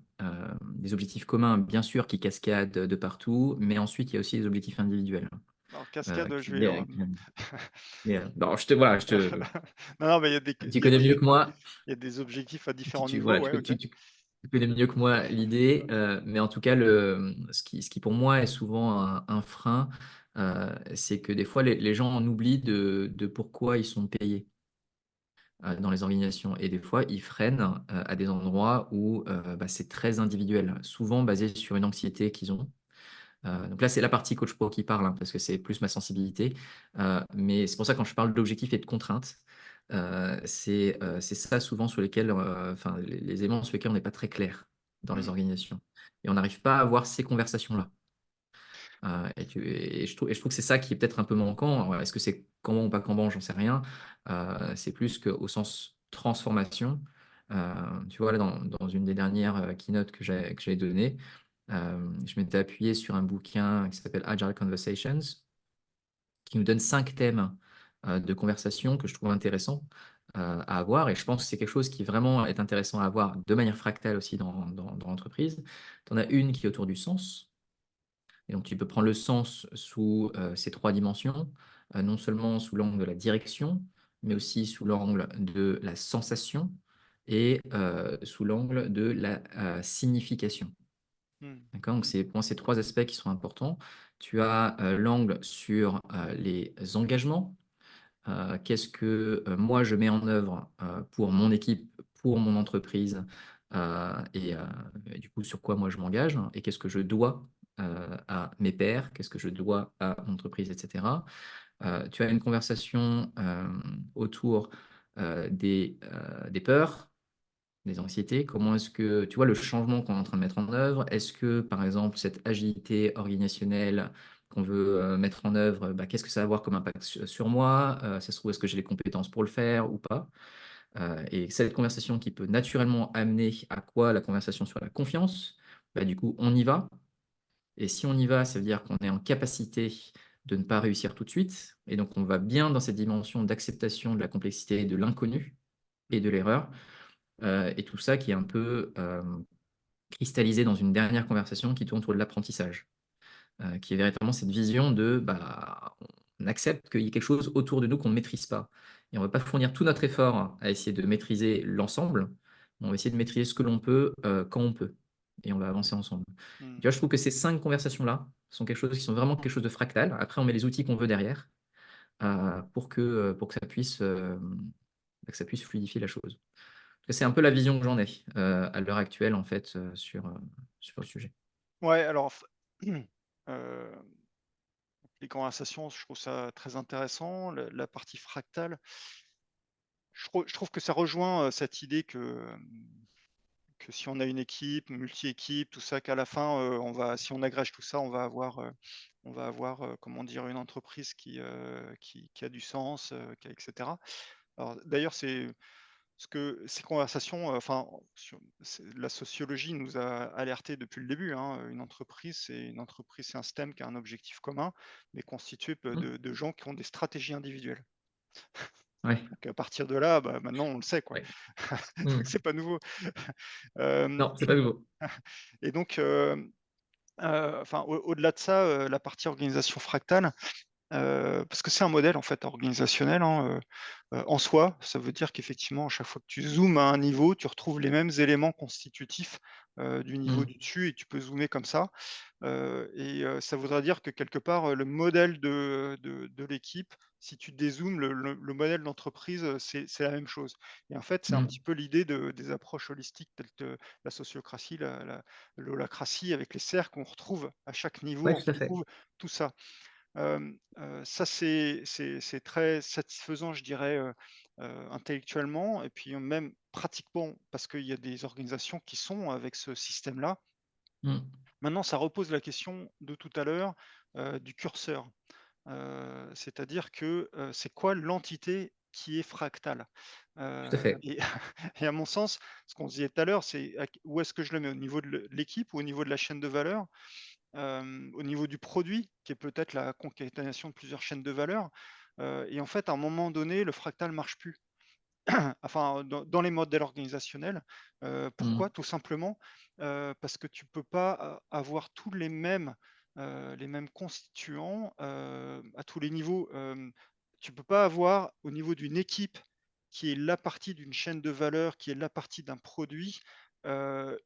des objectifs communs, bien sûr, qui cascadent de partout, mais ensuite, il y a aussi des objectifs individuels. Alors, cascade, je vais. Non, voilà, Non, non, mais tu connais mieux que moi. il y a des objectifs à différents niveaux, Voilà, ouais, ok. tu connais mieux que moi l'idée, mais en tout cas, ce qui pour moi est souvent un frein, c'est que des fois, les gens en oublient de pourquoi ils sont payés dans les organisations. Et des fois, ils freinent à des endroits où bah, c'est très individuel, souvent basé sur une anxiété qu'ils ont. Donc là, c'est la partie coach pro qui parle, hein, parce que c'est plus ma sensibilité. Mais c'est pour ça, quand je parle d'objectifs et de contraintes, c'est ça souvent sur lesquels, enfin, les éléments sur lesquels on n'est pas très clair dans les Hmm. organisations. Et on n'arrive pas à avoir ces conversations-là. Et je trouve que c'est ça qui est peut-être un peu manquant. Alors, est-ce que c'est Kanban ou pas Kanban, j'en sais rien. C'est plus qu'au sens transformation. Tu vois, là, dans une des dernières keynotes que j'ai données, je m'étais appuyé sur un bouquin qui s'appelle Agile Conversations, qui nous donne 5 thèmes de conversation que je trouve intéressants à avoir. Et je pense que c'est quelque chose qui vraiment est intéressant à avoir de manière fractale aussi dans l'entreprise. Tu en as une qui est autour du sens. Et donc, tu peux prendre le sens sous ces 3 dimensions, non seulement sous l'angle de la direction, mais aussi sous l'angle de la sensation et sous l'angle de la signification. Hmm. D'accord? Donc, c'est pour moi ces 3 aspects qui sont importants. Tu as l'angle sur les engagements. Qu'est-ce que moi je mets en œuvre pour mon équipe, pour mon entreprise, et du coup sur quoi moi je m'engage, hein, et qu'est-ce que je dois à mes pairs, qu'est-ce que je dois à mon entreprise, etc. Tu as une conversation autour des peurs, des anxiétés. Comment est-ce que, tu vois, le changement qu'on est en train de mettre en œuvre, est-ce que, par exemple, cette agilité organisationnelle qu'on veut mettre en œuvre, bah, qu'est-ce que ça va avoir comme impact sur moi? Ça se trouve, est-ce que j'ai les compétences pour le faire ou pas? Et cette conversation qui peut naturellement amener à quoi? La conversation sur la confiance. Bah, du coup, on y va. Et si on y va, ça veut dire qu'on est en capacité de ne pas réussir tout de suite. Et donc, on va bien dans cette dimension d'acceptation de la complexité, de l'inconnu et de l'erreur. Et tout ça qui est un peu cristallisé dans une dernière conversation qui tourne autour de l'apprentissage, qui est véritablement cette vision de bah, on accepte qu'il y ait quelque chose autour de nous qu'on ne maîtrise pas. Et on ne va pas fournir tout notre effort à essayer de maîtriser l'ensemble, mais on va essayer de maîtriser ce que l'on peut quand on peut. Et on va avancer ensemble. Hmm. Tu vois, je trouve que ces 5 conversations-là sont quelque chose qui sont vraiment quelque chose de fractal. Après, on met les outils qu'on veut derrière pour que ça puisse fluidifier la chose. C'est un peu la vision que j'en ai à l'heure actuelle, en fait, sur le sujet. Ouais, alors, euh, les conversations, je trouve ça très intéressant. La partie fractale, je trouve que ça rejoint cette idée que si on a une équipe, multi-équipe, tout ça, qu'à la fin, si on agrège tout ça, on va avoir comment dire, une entreprise qui a du sens, etc. Alors, d'ailleurs, ces conversations, la sociologie nous a alerté depuis le début, hein. Une entreprise, c'est un système qui a un objectif commun, mais constitué Mmh. de gens qui ont des stratégies individuelles. Ouais, Donc à partir de là, bah, maintenant on le sait, quoi. ouais. Mmh. Donc c'est pas nouveau. Hem Non, c'est pas nouveau. et donc, au-delà de ça, la partie organisation fractale, parce que c'est un modèle en fait organisationnel, hein, en soi. Ça veut dire qu'effectivement, à chaque fois que tu zoomes à un niveau, tu retrouves les mêmes éléments constitutifs, du niveau Mmh. du dessus et tu peux zoomer comme ça. Ça voudrait dire que quelque part, le modèle de l'équipe, si tu dézoomes, le modèle d'entreprise, c'est la même chose. Et en fait, c'est un Mmh. petit peu l'idée des approches holistiques telles que la sociocratie, l'holacratie avec les cercles. On retrouve à chaque niveau, Ouais, on tout à fait. retrouve tout ça. Ça, c'est très satisfaisant, je dirais, intellectuellement et puis même pratiquement parce qu'il y a des organisations qui sont avec ce système-là. Mmh. Maintenant, ça repose la question de tout à l'heure, du curseur. C'est-à-dire que, c'est quoi l'entité qui est fractale? Tout à fait. Et et à mon sens, ce qu'on se disait tout à l'heure, c'est où est-ce que je le mets? Au niveau de l'équipe ou au niveau de la chaîne de valeur? Au niveau du produit, qui est peut-être la concaténation de plusieurs chaînes de valeur? Et en fait, à un moment donné, le fractal marche plus. Enfin, dans les modèles organisationnels. Mmh. Pourquoi? Tout simplement, parce que tu peux pas avoir tous les mêmes constituants, à tous les niveaux. Tu peux pas avoir au niveau d'une équipe qui est la partie d'une chaîne de valeur, qui est la partie d'un produit, un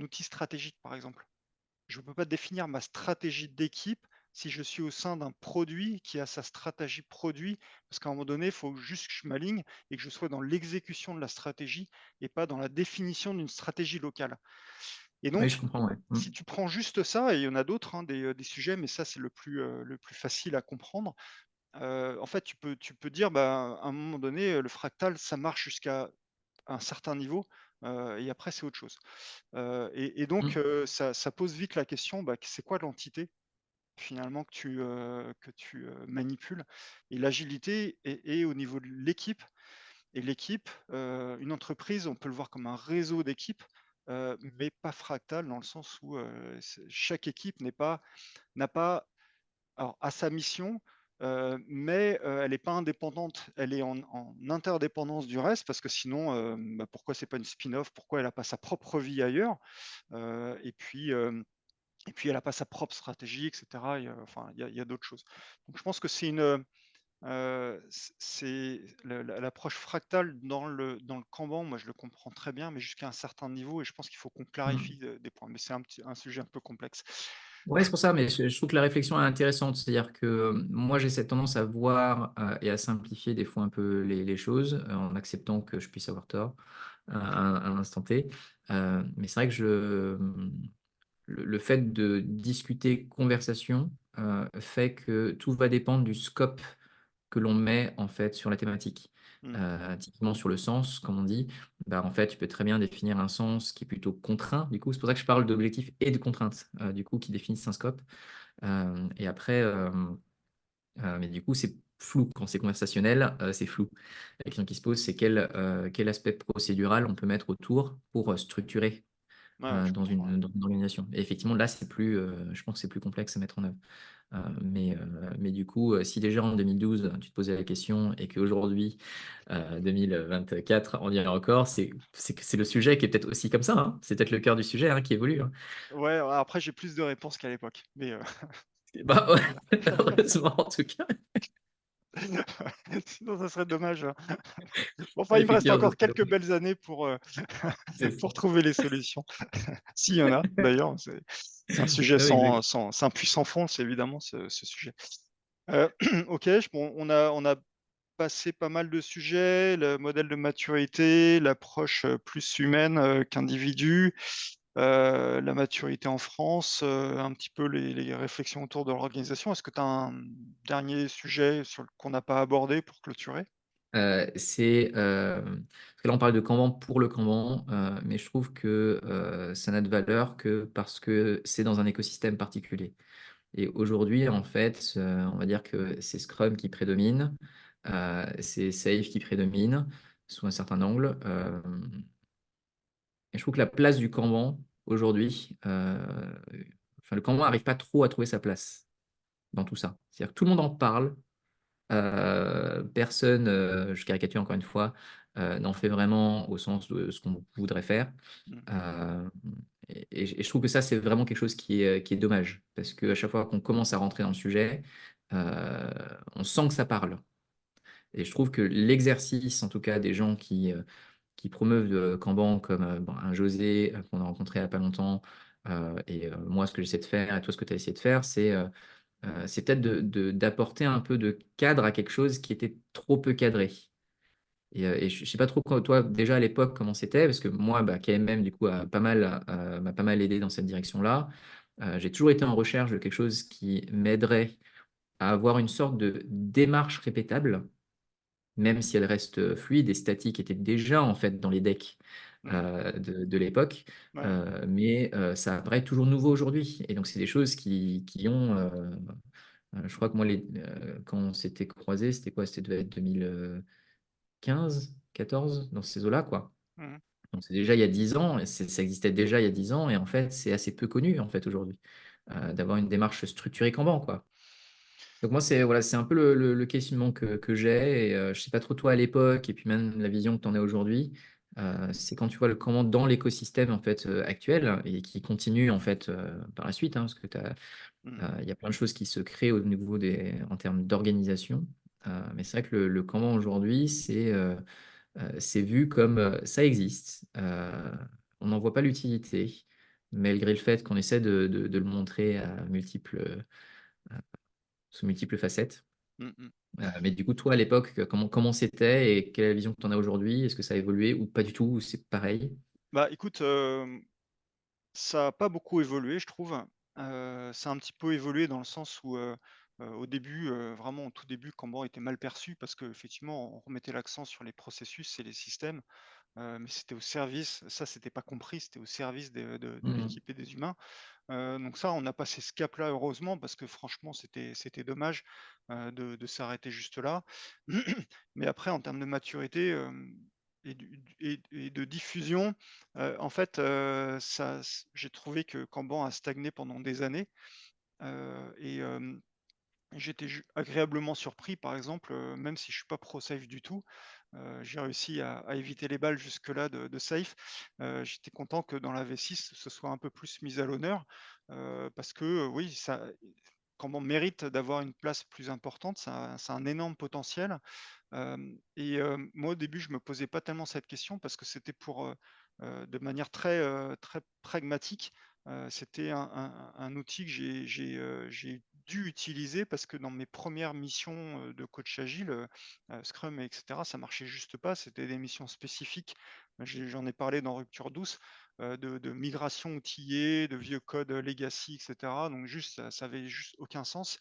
outil stratégique, par exemple. Je ne peux pas définir ma stratégie d'équipe si je suis au sein d'un produit qui a sa stratégie produit, parce qu'à un moment donné, il faut juste que je m'aligne et que je sois dans l'exécution de la stratégie et pas dans la définition d'une stratégie locale. Et Oui, je donc, comprends, ouais. Mmh. si tu prends juste ça, et il y en a d'autres, hein, des sujets, mais ça, c'est le plus facile à comprendre. En fait, tu peux dire, bah, à un moment donné, le fractal, ça marche jusqu'à un certain niveau, et après, c'est autre chose. Et donc, Mmh. ça pose vite la question, bah, c'est quoi l'entité finalement que tu, manipules? Et l'agilité est au niveau de l'équipe. Et l'équipe, une entreprise, on peut le voir comme un réseau d'équipes, mais pas fractal dans le sens où, chaque équipe n'a pas, alors a sa mission, mais elle n'est pas indépendante. Elle est en interdépendance du reste parce que sinon, bah, pourquoi c'est pas une spin-off? Pourquoi elle a pas sa propre vie ailleurs? Et puis elle a pas sa propre stratégie et cetera. Il y a d'autres choses. Donc je pense que c'est l'approche fractale dans le Kanban, moi je le comprends très bien, mais jusqu'à un certain niveau et je pense qu'il faut qu'on Mmh. clarifie, des points. Mais c'est un sujet un peu complexe. Ouais, c'est pour ça, mais je trouve que la réflexion est intéressante. C'est-à-dire que moi, j'ai cette tendance à voir et à simplifier des fois un peu les choses en acceptant que je puisse avoir tort à l'instant T. Mais c'est vrai que le fait de discuter conversation fait que tout va dépendre du scope que l'on met en fait sur la thématique. Mmh. Typiquement sur le sens, comme on dit, bah, en fait, tu peux très bien définir un sens qui est plutôt contraint. Du coup, c'est pour ça que je parle d'objectifs et de contraintes, du coup, qui définissent un scope. Et après, mais du coup, c'est flou. Quand c'est conversationnel, c'est flou. La question qui se pose, c'est quel aspect procédural on peut mettre autour pour structurer Ouais, ouais, je comprends, ouais. dans une organisation. Et effectivement, là, je pense que c'est plus complexe à mettre en œuvre. Mais du coup, si déjà en 2012, tu te posais la question et qu'aujourd'hui, 2024, on y est encore, c'est que c'est le sujet qui est peut-être aussi comme ça, hein. C'est peut-être le cœur du sujet hein, qui évolue, hein. Ouais, ouais, après j'ai plus de réponses qu'à l'époque, mais Bah, ouais, heureusement en tout cas. sinon ça serait dommage, hein. Bon, enfin, il me reste Effectivement, encore quelques belles années c'est ça. pour trouver les solutions. S'il y en a d'ailleurs, c'est un sujet Ah oui, exact. c'est un puits sans fond, c'est évidemment ce sujet. OK, bon, on a passé pas mal de sujets, le modèle de maturité, l'approche, plus humaine, qu'individu, la maturité en France, un petit peu les réflexions autour de l'organisation. Est-ce que tu as un dernier sujet qu'on n'a pas abordé pour clôturer? Parce que là, on parle de Kanban pour le Kanban, mais je trouve que ça n'a de valeur que parce que c'est dans un écosystème particulier. Et aujourd'hui, en fait, on va dire que c'est Scrum qui prédomine. C'est safe qui prédomine sous un certain angle. Et je trouve que la place du Kanban aujourd'hui, enfin, le Kanban n'arrive pas trop à trouver sa place dans tout ça. C'est-à-dire que tout le monde en parle. Personne, je caricature encore une fois, n'en fait vraiment au sens de ce qu'on voudrait faire. Mm. Euh, et je trouve que ça, c'est vraiment quelque chose qui est dommage, parce qu'à chaque fois qu'on commence à rentrer dans le sujet, euh, on sent que ça parle. Et je trouve que l'exercice, en tout cas, des gens qui promeuvent de Kanban, comme bon, un José qu'on a rencontré il n'y a pas longtemps, et moi, ce que j'essaie de faire, et toi, ce que tu as essayé de faire, c'est peut-être d'apporter un peu de cadre à quelque chose qui était trop peu cadré. Et je ne sais pas trop, toi, déjà à l'époque, comment c'était, parce que moi, bah, KMM, du coup, m'a pas mal aidé dans cette direction-là. J'ai toujours été en recherche de quelque chose qui m'aiderait à avoir une sorte de démarche répétable, même si elle reste fluide et statique, était déjà en fait dans les decks Mm. de l'époque. Ouais. Mais ça paraît toujours nouveau aujourd'hui. Et donc, c'est des choses qui ont. Je crois que moi, quand on s'était croisés, c'était quoi? C'était devait être 2015, 14, dans ces eaux-là, quoi. Mm. Donc, c'est déjà il y a 10 ans, et ça existait déjà il y a 10 ans, et en fait, c'est assez peu connu, en fait, aujourd'hui, d'avoir une démarche structurée Kanban, quoi. Donc moi, c'est voilà, c'est un peu le questionnement que j'ai. Et je sais pas trop toi à l'époque, et puis même la vision que tu en as aujourd'hui. C'est quand tu vois le comment dans l'écosystème en fait actuel et qui continue en fait par la suite, hein, parce que Mm. il y a plein de choses qui se créent au niveau en termes d'organisation. Mais c'est vrai que le Kanban aujourd'hui, c'est vu comme ça existe. On n'en voit pas l'utilité, malgré le fait qu'on essaie de le montrer sous multiples facettes. Mm. Mm. Mais du coup, toi, à l'époque, comment c'était et quelle est la vision que tu en as aujourd'hui? Est-ce que ça a évolué ou pas du tout, ou c'est pareil? Bah écoute, ça n'a pas beaucoup évolué, je trouve. Ça a un petit peu évolué dans le sens où, au début, vraiment au tout début, Kanban était mal perçu parce qu'effectivement, on remettait l'accent sur les processus et les systèmes, mais c'était au service, ça c'était pas compris, c'était au service de Mhm. l'équipe et des humains. Donc ça, on a passé ce cap-là heureusement parce que franchement, c'était dommage, de s'arrêter juste là. Mais après en termes de maturité, et de diffusion, en fait, j'ai trouvé que Kanban a stagné pendant des années, et j'étais agréablement surpris, par exemple, même si je suis pas pro safe du tout, j'ai réussi à éviter les balles jusque-là de safe. J'étais content que dans la V6, ce soit un peu plus mis à l'honneur, parce que oui, Kanban mérite d'avoir une place plus importante. Ça a un énorme potentiel. Et moi, au début, je me posais pas tellement cette question parce que c'était de manière très pragmatique, c'était un outil que j'ai dû utiliser parce que dans mes premières missions, de coach agile, Scrum et cetera, ça marchait juste pas. C'était des missions spécifiques. J'en ai parlé dans Rupture douce, de migration outillée, de vieux code legacy et cetera. Donc juste, ça avait juste aucun sens.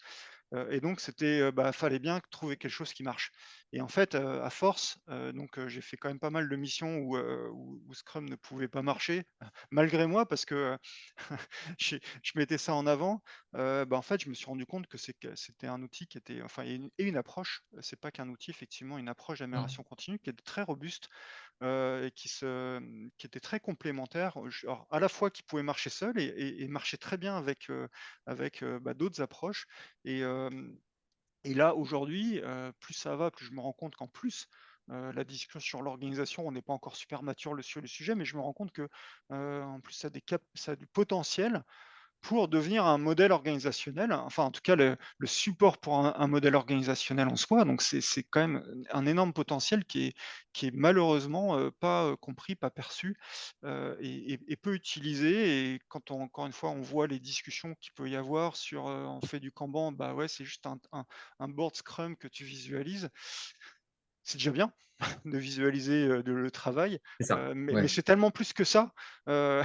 Et donc c'était, bah, fallait bien trouver quelque chose qui marche. Et en fait, à force, donc j'ai fait quand même pas mal de missions où Scrum ne pouvait pas marcher, malgré moi parce que, je mettais ça en avant. Bah, en fait, je me suis rendu compte que c'était un outil qui était enfin et une approche, c'est pas qu'un outil effectivement, une approche Mhm. d'amélioration continue qui est très robuste, et qui était très complémentaire. Alors, à la fois qui pouvait marcher seul et marcher très bien avec bah, d'autres approches. Et, et là, aujourd'hui, plus ça va, plus je me rends compte qu'en plus, la discussion sur l'organisation, on n'est pas encore super mature sur le sujet, mais je me rends compte que, en plus, ça a du potentiel pour devenir un modèle organisationnel, enfin en tout cas le support pour un modèle organisationnel en soi. Donc c'est quand même un énorme potentiel qui est malheureusement pas compris, pas perçu, et peu utilisé. Et quand encore une fois on voit les discussions qu'il peut y avoir sur on fait du Kanban, bah ouais c'est juste un board Scrum que tu visualises. C'est déjà bien de visualiser le travail, C'est ça. mais Ouais. c'est tellement plus que ça. euh,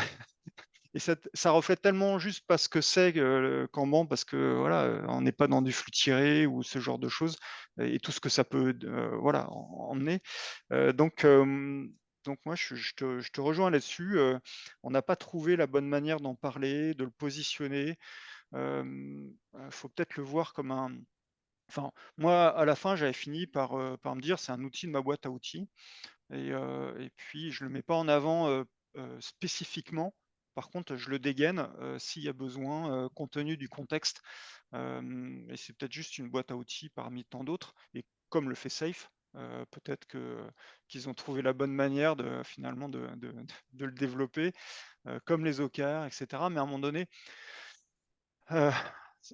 et ça reflète tellement juste pas ce que c'est que le Kanban, parce que voilà, on n'est pas dans du flux tiré ou ce genre de choses, et tout ce que ça peut voilà, emmener. Donc moi, je te rejoins là-dessus. On n'a pas trouvé la bonne manière d'en parler, de le positionner. Il faut peut-être le voir comme Enfin, moi, à la fin, j'avais fini par me dire: «C'est un outil de ma boîte à outils». Et puis je le mets pas en avant, spécifiquement. Par contre, je le dégaine, s'il y a besoin, compte tenu du contexte. Et c'est peut-être juste une boîte à outils parmi tant d'autres et comme le fait Safe, peut-être qu'ils ont trouvé la bonne manière de finalement de le développer, comme les OKR et cetera. Mais à un moment donné, Heu,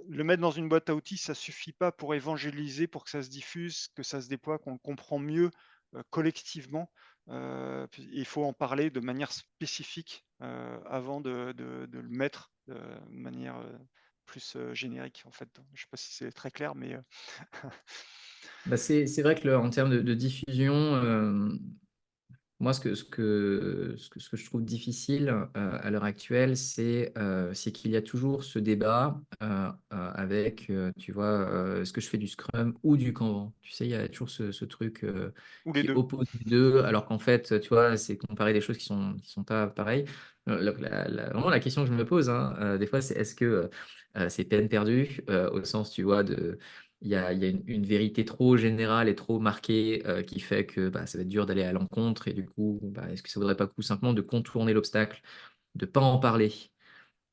le mettre dans une boîte à outils, ça suffit pas pour évangéliser, pour que ça se diffuse, que ça se déploie, qu'on le comprend mieux, collectivement. Puis il faut en parler de manière spécifique, avant de le mettre, de manière, plus, générique, en fait. Je sais pas si c'est très clair, mais Bah, c'est vrai que en termes de diffusion, moi, ce que je trouve difficile à l'heure actuelle, c'est qu'il y a toujours ce débat avec, tu vois, est-ce que je fais du Scrum ou du Kanban? Tu sais, il y a toujours ce truc ou les qui 2. oppose les deux, alors qu'en fait, tu vois, c'est comparer des choses qui sont pas pareilles. Vraiment, la question que je me pose, hein, des fois, c'est est-ce que c'est peine perdue, au sens, tu vois, il y a une vérité trop générale et trop marquée qui fait que bah, ça va être dur d'aller à l'encontre et du coup, bah, est-ce que ça vaudrait pas le coup simplement de contourner l'obstacle, de pas en parler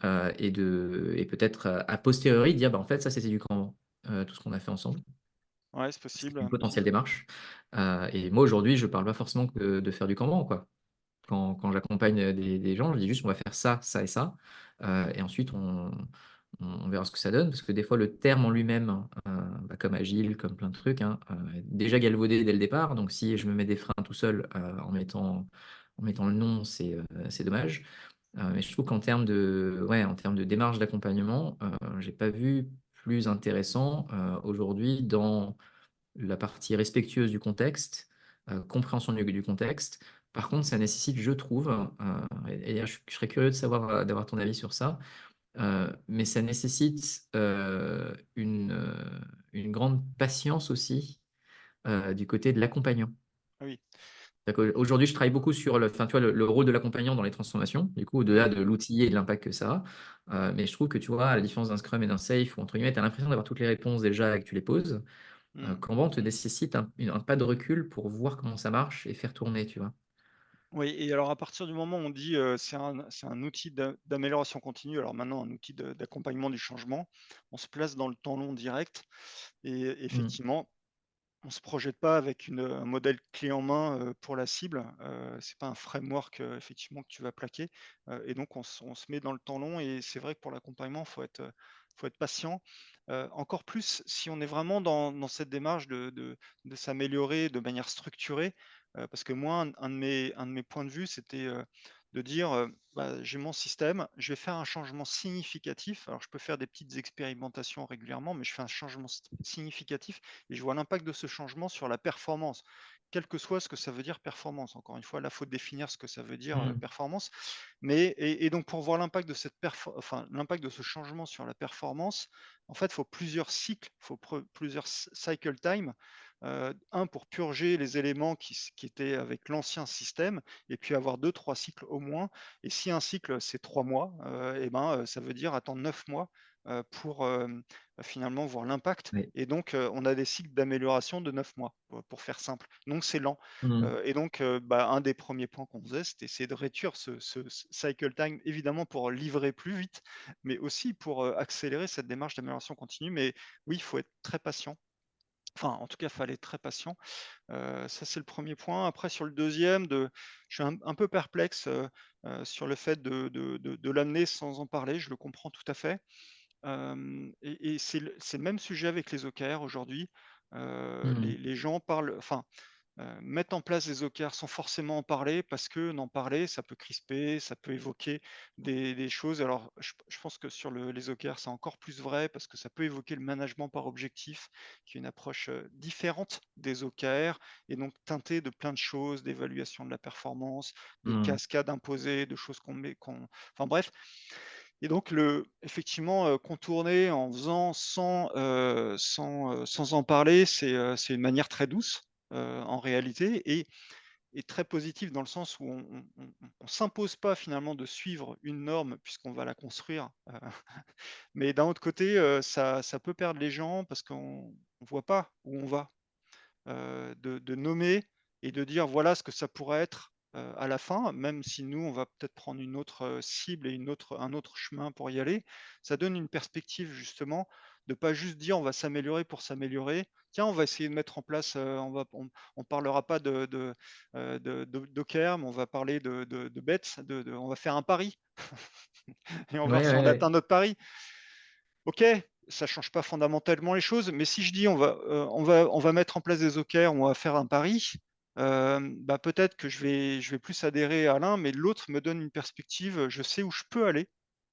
et peut-être a posteriori dire bah, en fait ça c'était du Kanban, tout ce qu'on a fait ensemble. Ouais, c'est C'était possible. une potentielle démarche. Et moi aujourd'hui je parle pas forcément que de faire du Kanban quoi. Quand j'accompagne des gens, je dis juste on va faire ça, ça et ça. Et ensuite, on verra ce que ça donne. Parce que des fois, le terme en lui-même, bah, comme agile, comme plein de trucs, hein, est déjà galvaudé dès le départ. Donc si je me mets des freins tout seul en mettant le nom, c'est dommage. Mais je trouve qu'en termes en termes de démarche d'accompagnement, j'ai pas vu plus intéressant aujourd'hui dans la partie respectueuse du contexte, compréhension du contexte. Par contre, ça nécessite, je trouve, et je serais curieux de savoir, d'avoir ton avis sur ça, mais ça nécessite une grande patience aussi du côté de l'accompagnant. Ah oui. Aujourd'hui, je travaille beaucoup sur enfin, tu vois, le rôle de l'accompagnant dans les transformations, du coup, Mmh. au-delà de l'outil et de l'impact que ça a. Mais je trouve que, tu vois, à la différence d'un Scrum et d'un Safe, où, entre guillemets, tu as l'impression d'avoir toutes les réponses déjà et que tu les poses, Mmh. Kanban te nécessite un pas de recul pour voir comment ça marche et faire tourner, tu vois. Oui et alors à partir du moment où on dit, c'est un outil d'amélioration continue, alors maintenant un outil d'accompagnement du changement, on se place dans le temps long direct et Mm. effectivement, on se projette pas avec un modèle clé en main, pour la cible, c'est pas un framework, effectivement que tu vas plaquer, et donc on se met dans le temps long et c'est vrai que pour l'accompagnement, faut être patient, encore plus si on est vraiment dans cette démarche de s'améliorer de manière structurée, parce que moi, un de mes points de vue, c'était, de dire, «Bah, j'ai mon système, je vais faire un changement significatif». Alors je peux faire des petites expérimentations régulièrement, mais je fais un changement significatif et je vois l'impact de ce changement sur la performance, quel que soit ce que ça veut dire performance. Encore une fois, là, il faut définir ce que ça veut dire Mm. performance. Mais, et donc, pour voir l'impact de enfin, l'impact de ce changement sur la performance, en fait, il faut plusieurs cycles, il faut plusieurs cycle time. Un pour purger les éléments qui étaient avec l'ancien système, et puis avoir deux, trois cycles au moins. Et si un cycle, c'est 3 mois, et ben, ça veut dire attendre 9 mois pour finalement voir l'impact. Oui. Et donc, on a des cycles d'amélioration de 9 mois, pour faire simple. Donc, c'est lent. Mm. Et donc, bah, un des premiers points qu'on faisait, c'était essayer de réduire ce cycle time, évidemment pour livrer plus vite, mais aussi pour accélérer cette démarche d'amélioration continue. Mais oui, il faut être très patient. Enfin, en tout cas, il fallait être très patient. Ça, c'est le premier point. Après, sur le deuxième, je suis un peu perplexe sur le fait de l'amener sans en parler. Je le comprends tout à fait. Et c'est le même sujet avec les OKR aujourd'hui. Mm. Les gens parlent, enfin, mettre en place des OKR sans forcément en parler, parce que n'en parler, ça peut crisper, ça peut évoquer des choses. Alors, je pense que sur les OKR, c'est encore plus vrai, parce que ça peut évoquer le management par objectif, qui est une approche différente des OKR, et donc teintée de plein de choses, d'évaluation de la performance, de Mm. cascades imposées, de choses enfin bref. Et donc, effectivement, contourner en faisant sans en parler, c'est une manière très douce, en réalité. est très positif dans le sens où on s'impose pas finalement de suivre une norme puisqu'on va la construire. Mais d'un autre côté, ça peut perdre les gens parce qu'on ne voit pas où on va. De nommer et de dire voilà ce que ça pourrait être à la fin, même si nous, on va peut-être prendre une autre cible et un autre chemin pour y aller. Ça donne une perspective justement de pas juste dire on va s'améliorer pour s'améliorer. Tiens, on va essayer de mettre en place, on parlera pas Docker, mais on va parler de bets, on va faire un pari et on va Ouais, voir si ouais, on ouais. atteint notre pari. OK, ça change pas fondamentalement les choses, mais si je dis on va mettre en place des OKR, on va faire un pari, bah, peut-être que je vais plus adhérer à l'un, mais l'autre me donne une perspective, je sais où je peux aller.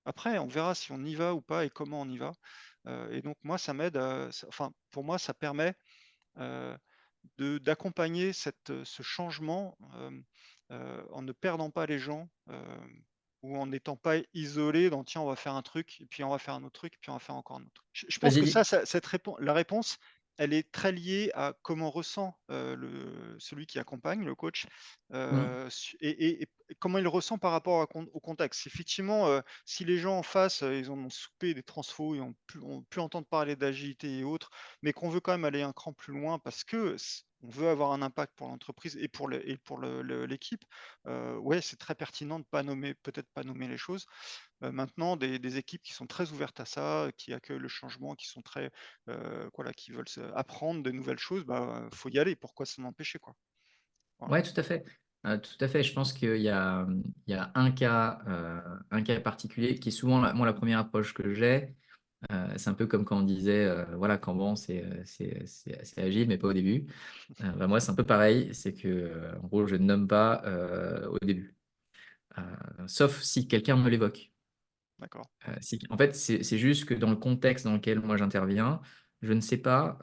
Après, on verra si on y va ou pas et comment on y va. Et donc moi, ça m'aide, enfin, pour moi, ça permet, heu, d'accompagner ce changement, en ne perdant pas les gens, ou en n'étant pas isolé dans: «Tiens, on va faire un truc et puis on va faire un autre truc et puis on va faire encore un autre truc». Je pense Vas-y, que dis. la réponse, elle est très liée à comment ressent, celui qui accompagne, le coach, Mm. et comment il ressent par rapport au contexte. Effectivement, si les gens en face, ils en ont soupé des transfos, ils ont pu entendre parler d'agilité et autres, mais qu'on veut quand même aller un cran plus loin parce que on veut avoir un impact pour l'entreprise et pour l'équipe, ouais, c'est très pertinent de pas nommer, peut-être pas nommer les choses. Maintenant, des équipes qui sont très ouvertes à ça, qui accueillent le changement, qui sont très, voilà, qui veulent apprendre de nouvelles choses, bah, faut y aller. Pourquoi s'en empêcher, quoi? Voilà. Ouais, tout à fait. Tout à fait. Je pense qu'il y a un cas particulier qui est souvent moi, la première approche que j'ai. C'est un peu comme quand on disait, voilà, Kanban, c'est agile, mais pas au début. Bah, moi, c'est un peu pareil. C'est que, en gros, je ne nomme pas au début. Sauf si quelqu'un me l'évoque. D'accord. En fait, c'est juste que dans le contexte dans lequel moi j'interviens, je ne sais pas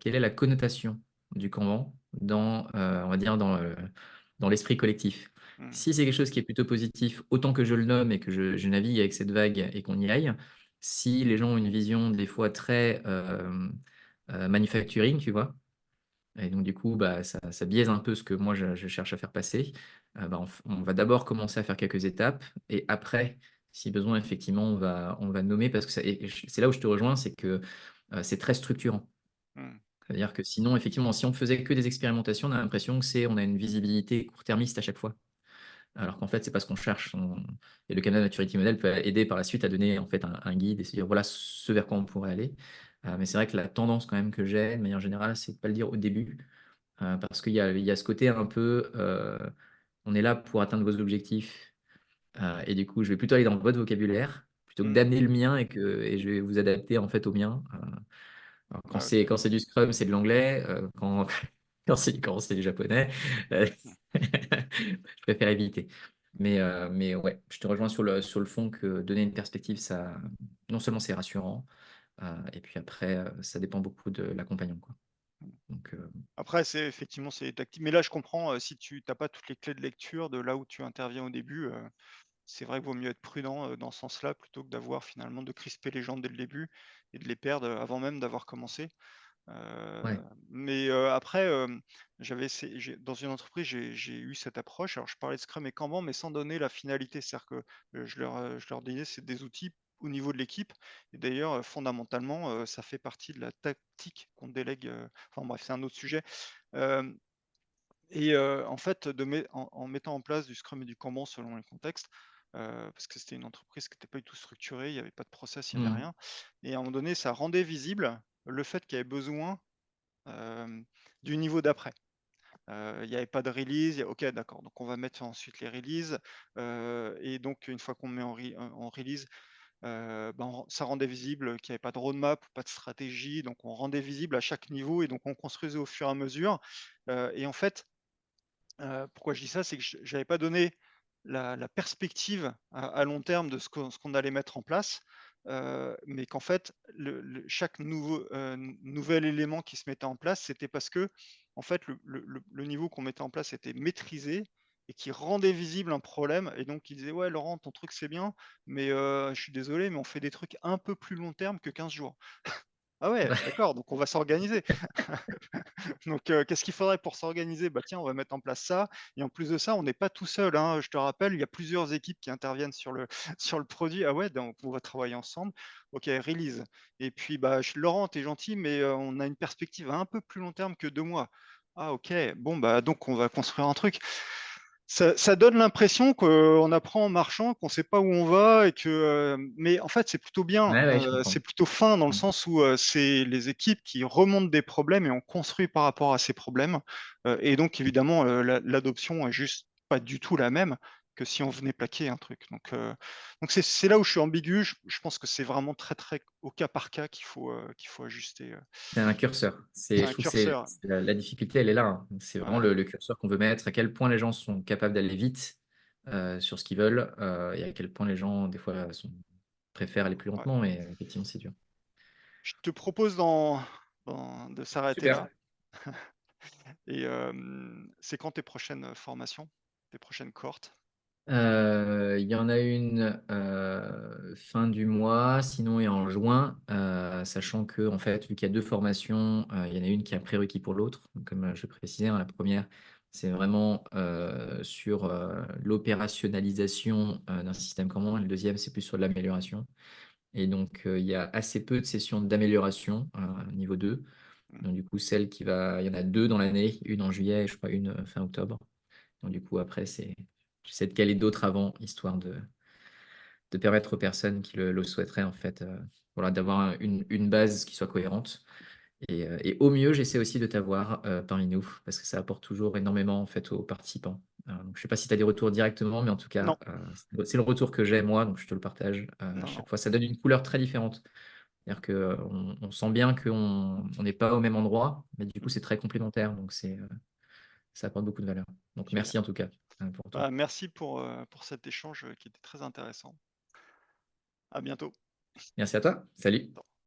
quelle est la connotation du Kanban on va dire, dans l'esprit collectif. Mmh. Si c'est quelque chose qui est plutôt positif, autant que je le nomme et que je navigue avec cette vague et qu'on y aille. Si les gens ont une vision des fois très manufacturing, tu vois, et donc du coup, bah, ça biaise un peu ce que moi je cherche à faire passer. Bah, on va d'abord commencer à faire quelques étapes et après, si besoin, effectivement, on va nommer parce que c'est là où je te rejoins, c'est que c'est très structurant. Mmh. C'est-à-dire que sinon, effectivement, si on faisait que des expérimentations, on a l'impression que on a une visibilité court-termiste à chaque fois. Alors qu'en fait, c'est pas ce qu'on cherche. Et le Canada Maturity Model peut aider par la suite à donner en fait un guide et se dire voilà ce vers quoi on pourrait aller. Mais c'est vrai que la tendance quand même que j'ai, de manière générale, c'est de pas le dire au début, parce il y a ce côté un peu, on est là pour atteindre vos objectifs. Et du coup, je vais plutôt aller dans votre vocabulaire plutôt que Mmh. d'amener le mien et je vais vous adapter en fait au mien. Alors, Ouais, OK. quand c'est du Scrum, c'est de l'anglais. Quand c'est du japonais, euh, Mmh. je préfère éviter. Mais ouais, je te rejoins sur le fond que donner une perspective, ça, non seulement c'est rassurant, et puis après, ça dépend beaucoup de l'accompagnant, quoi. Donc, Après, c'est tactique. Mais là, je comprends, si tu n'as pas toutes les clés de lecture de là où tu interviens au début, c'est vrai qu'il vaut mieux être prudent, dans ce sens-là, plutôt que d'avoir finalement de crisper les gens dès le début et de les perdre, avant même d'avoir commencé. ouais. Mais après, dans une entreprise, j'ai eu cette approche. Alors je parlais de Scrum et Kanban, mais sans donner la finalité. C'est-à-dire que, je leur disais: «C'est des outils au niveau de l'équipe» et d'ailleurs, fondamentalement, ça fait partie de la tactique qu'on délègue, enfin bref, c'est un autre sujet. Hem Et en fait, en mettant en place du Scrum et du Kanban selon les contextes, parce que c'était une entreprise qui était pas du tout structurée, il y avait pas de process, il y avait Mhm. rien et à un moment donné, ça rendait visible le fait qu'il y avait besoin, du niveau d'après. Il y avait pas de release, il y a OK, d'accord, donc on va mettre ensuite les releases, et donc une fois qu'on met en release, ben, ça rendait visible qu'il y avait pas de roadmap, pas de stratégie, donc on rendait visible à chaque niveau et donc on construisait au fur et à mesure, et en fait, pourquoi je dis ça? C'est que j'avais pas donné la perspective à long terme de ce qu'on allait mettre en place, mais qu'en fait, chaque nouvel élément qui se mettait en place, c'était parce que en fait, le niveau qu'on mettait en place était maîtrisé et qui rendait visible un problème et donc il disait: «Ouais, Laurent, ton truc, c'est bien, mais je suis désolé, mais on fait des trucs un peu plus long terme que 15 jours». Ah ouais, d'accord, donc on va s'organiser. Donc, qu'est-ce qu'il faudrait pour s'organiser? Bah, tiens, on va mettre en place ça et en plus de ça, on n'est pas tout seul, hein. Je te rappelle, il y a plusieurs équipes qui interviennent sur le sur le produit. Ah ouais, donc on va travailler ensemble. OK, release et puis, bah, ch Laurent, tu es gentil, mais, on a une perspective à un peu plus long terme que 2 mois. Ah OK, bon, bah, donc on va construire un truc. Ça donne l'impression qu'on apprend en marchant, qu'on ne sait pas où on va et que, mais en fait, c'est plutôt bien, Ouais, ouais, je comprends. c'est plutôt fin dans le Mm. sens où, c'est les équipes qui remontent des problèmes et on construit par rapport à ces problèmes, et donc évidemment, l'adoption est juste pas du tout la même que si on venait plaquer un truc. Donc c'est là où je suis ambigu. Je pense que c'est vraiment très, très au cas par cas qu'il faut ajuster, C'est un curseur. c'est Je un trouve que curseur. la difficulté, elle est là, hein. C'est vraiment Voilà, le curseur qu'on veut mettre, à quel point les gens sont capables d'aller vite sur ce qu'ils veulent et à quel point les gens, des fois, préfèrent aller plus ouais. lentement. Mais effectivement, c'est dur. Je te propose de s'arrêter Super. là. Et c'est quand tes prochaines formations? Tes prochaines cohortes? Il y en a une fin du mois, sinon et en juin, sachant que en fait, vu qu'il y a deux formations, il y en a une qui est un prérequis pour l'autre. Donc, comme je précisais, hein, la première, c'est vraiment sur l'opérationnalisation d'un système Kanban, et le deuxième, c'est plus sur de l'amélioration. Et donc, il y a assez peu de sessions d'amélioration niveau 2. Mmh, Donc, du coup, il y en a deux dans l'année, une en juillet et je crois une fin octobre. Donc, du coup, après, j'essaie de caler d'autres avant, histoire de permettre aux personnes qui le souhaiteraient, en fait, voilà, d'avoir une base qui soit cohérente. Et au mieux, j'essaie aussi de t'avoir parmi nous, parce que ça apporte toujours énormément, en fait, aux participants. Donc, je ne sais pas si tu as des retours directement, mais en tout non, cas, c'est le retour que j'ai, moi, donc je te le partage. À non, non. chaque fois, ça donne une couleur très différente. C'est-à-dire qu'on sent bien qu'on n'est pas au même endroit, mais du coup, Mmh, c'est très complémentaire, donc ça apporte beaucoup de valeur. Donc, génial. merci en tout cas pour tout. Bah, merci pour cet échange, qui était très intéressant. À bientôt. Merci à toi. Salut.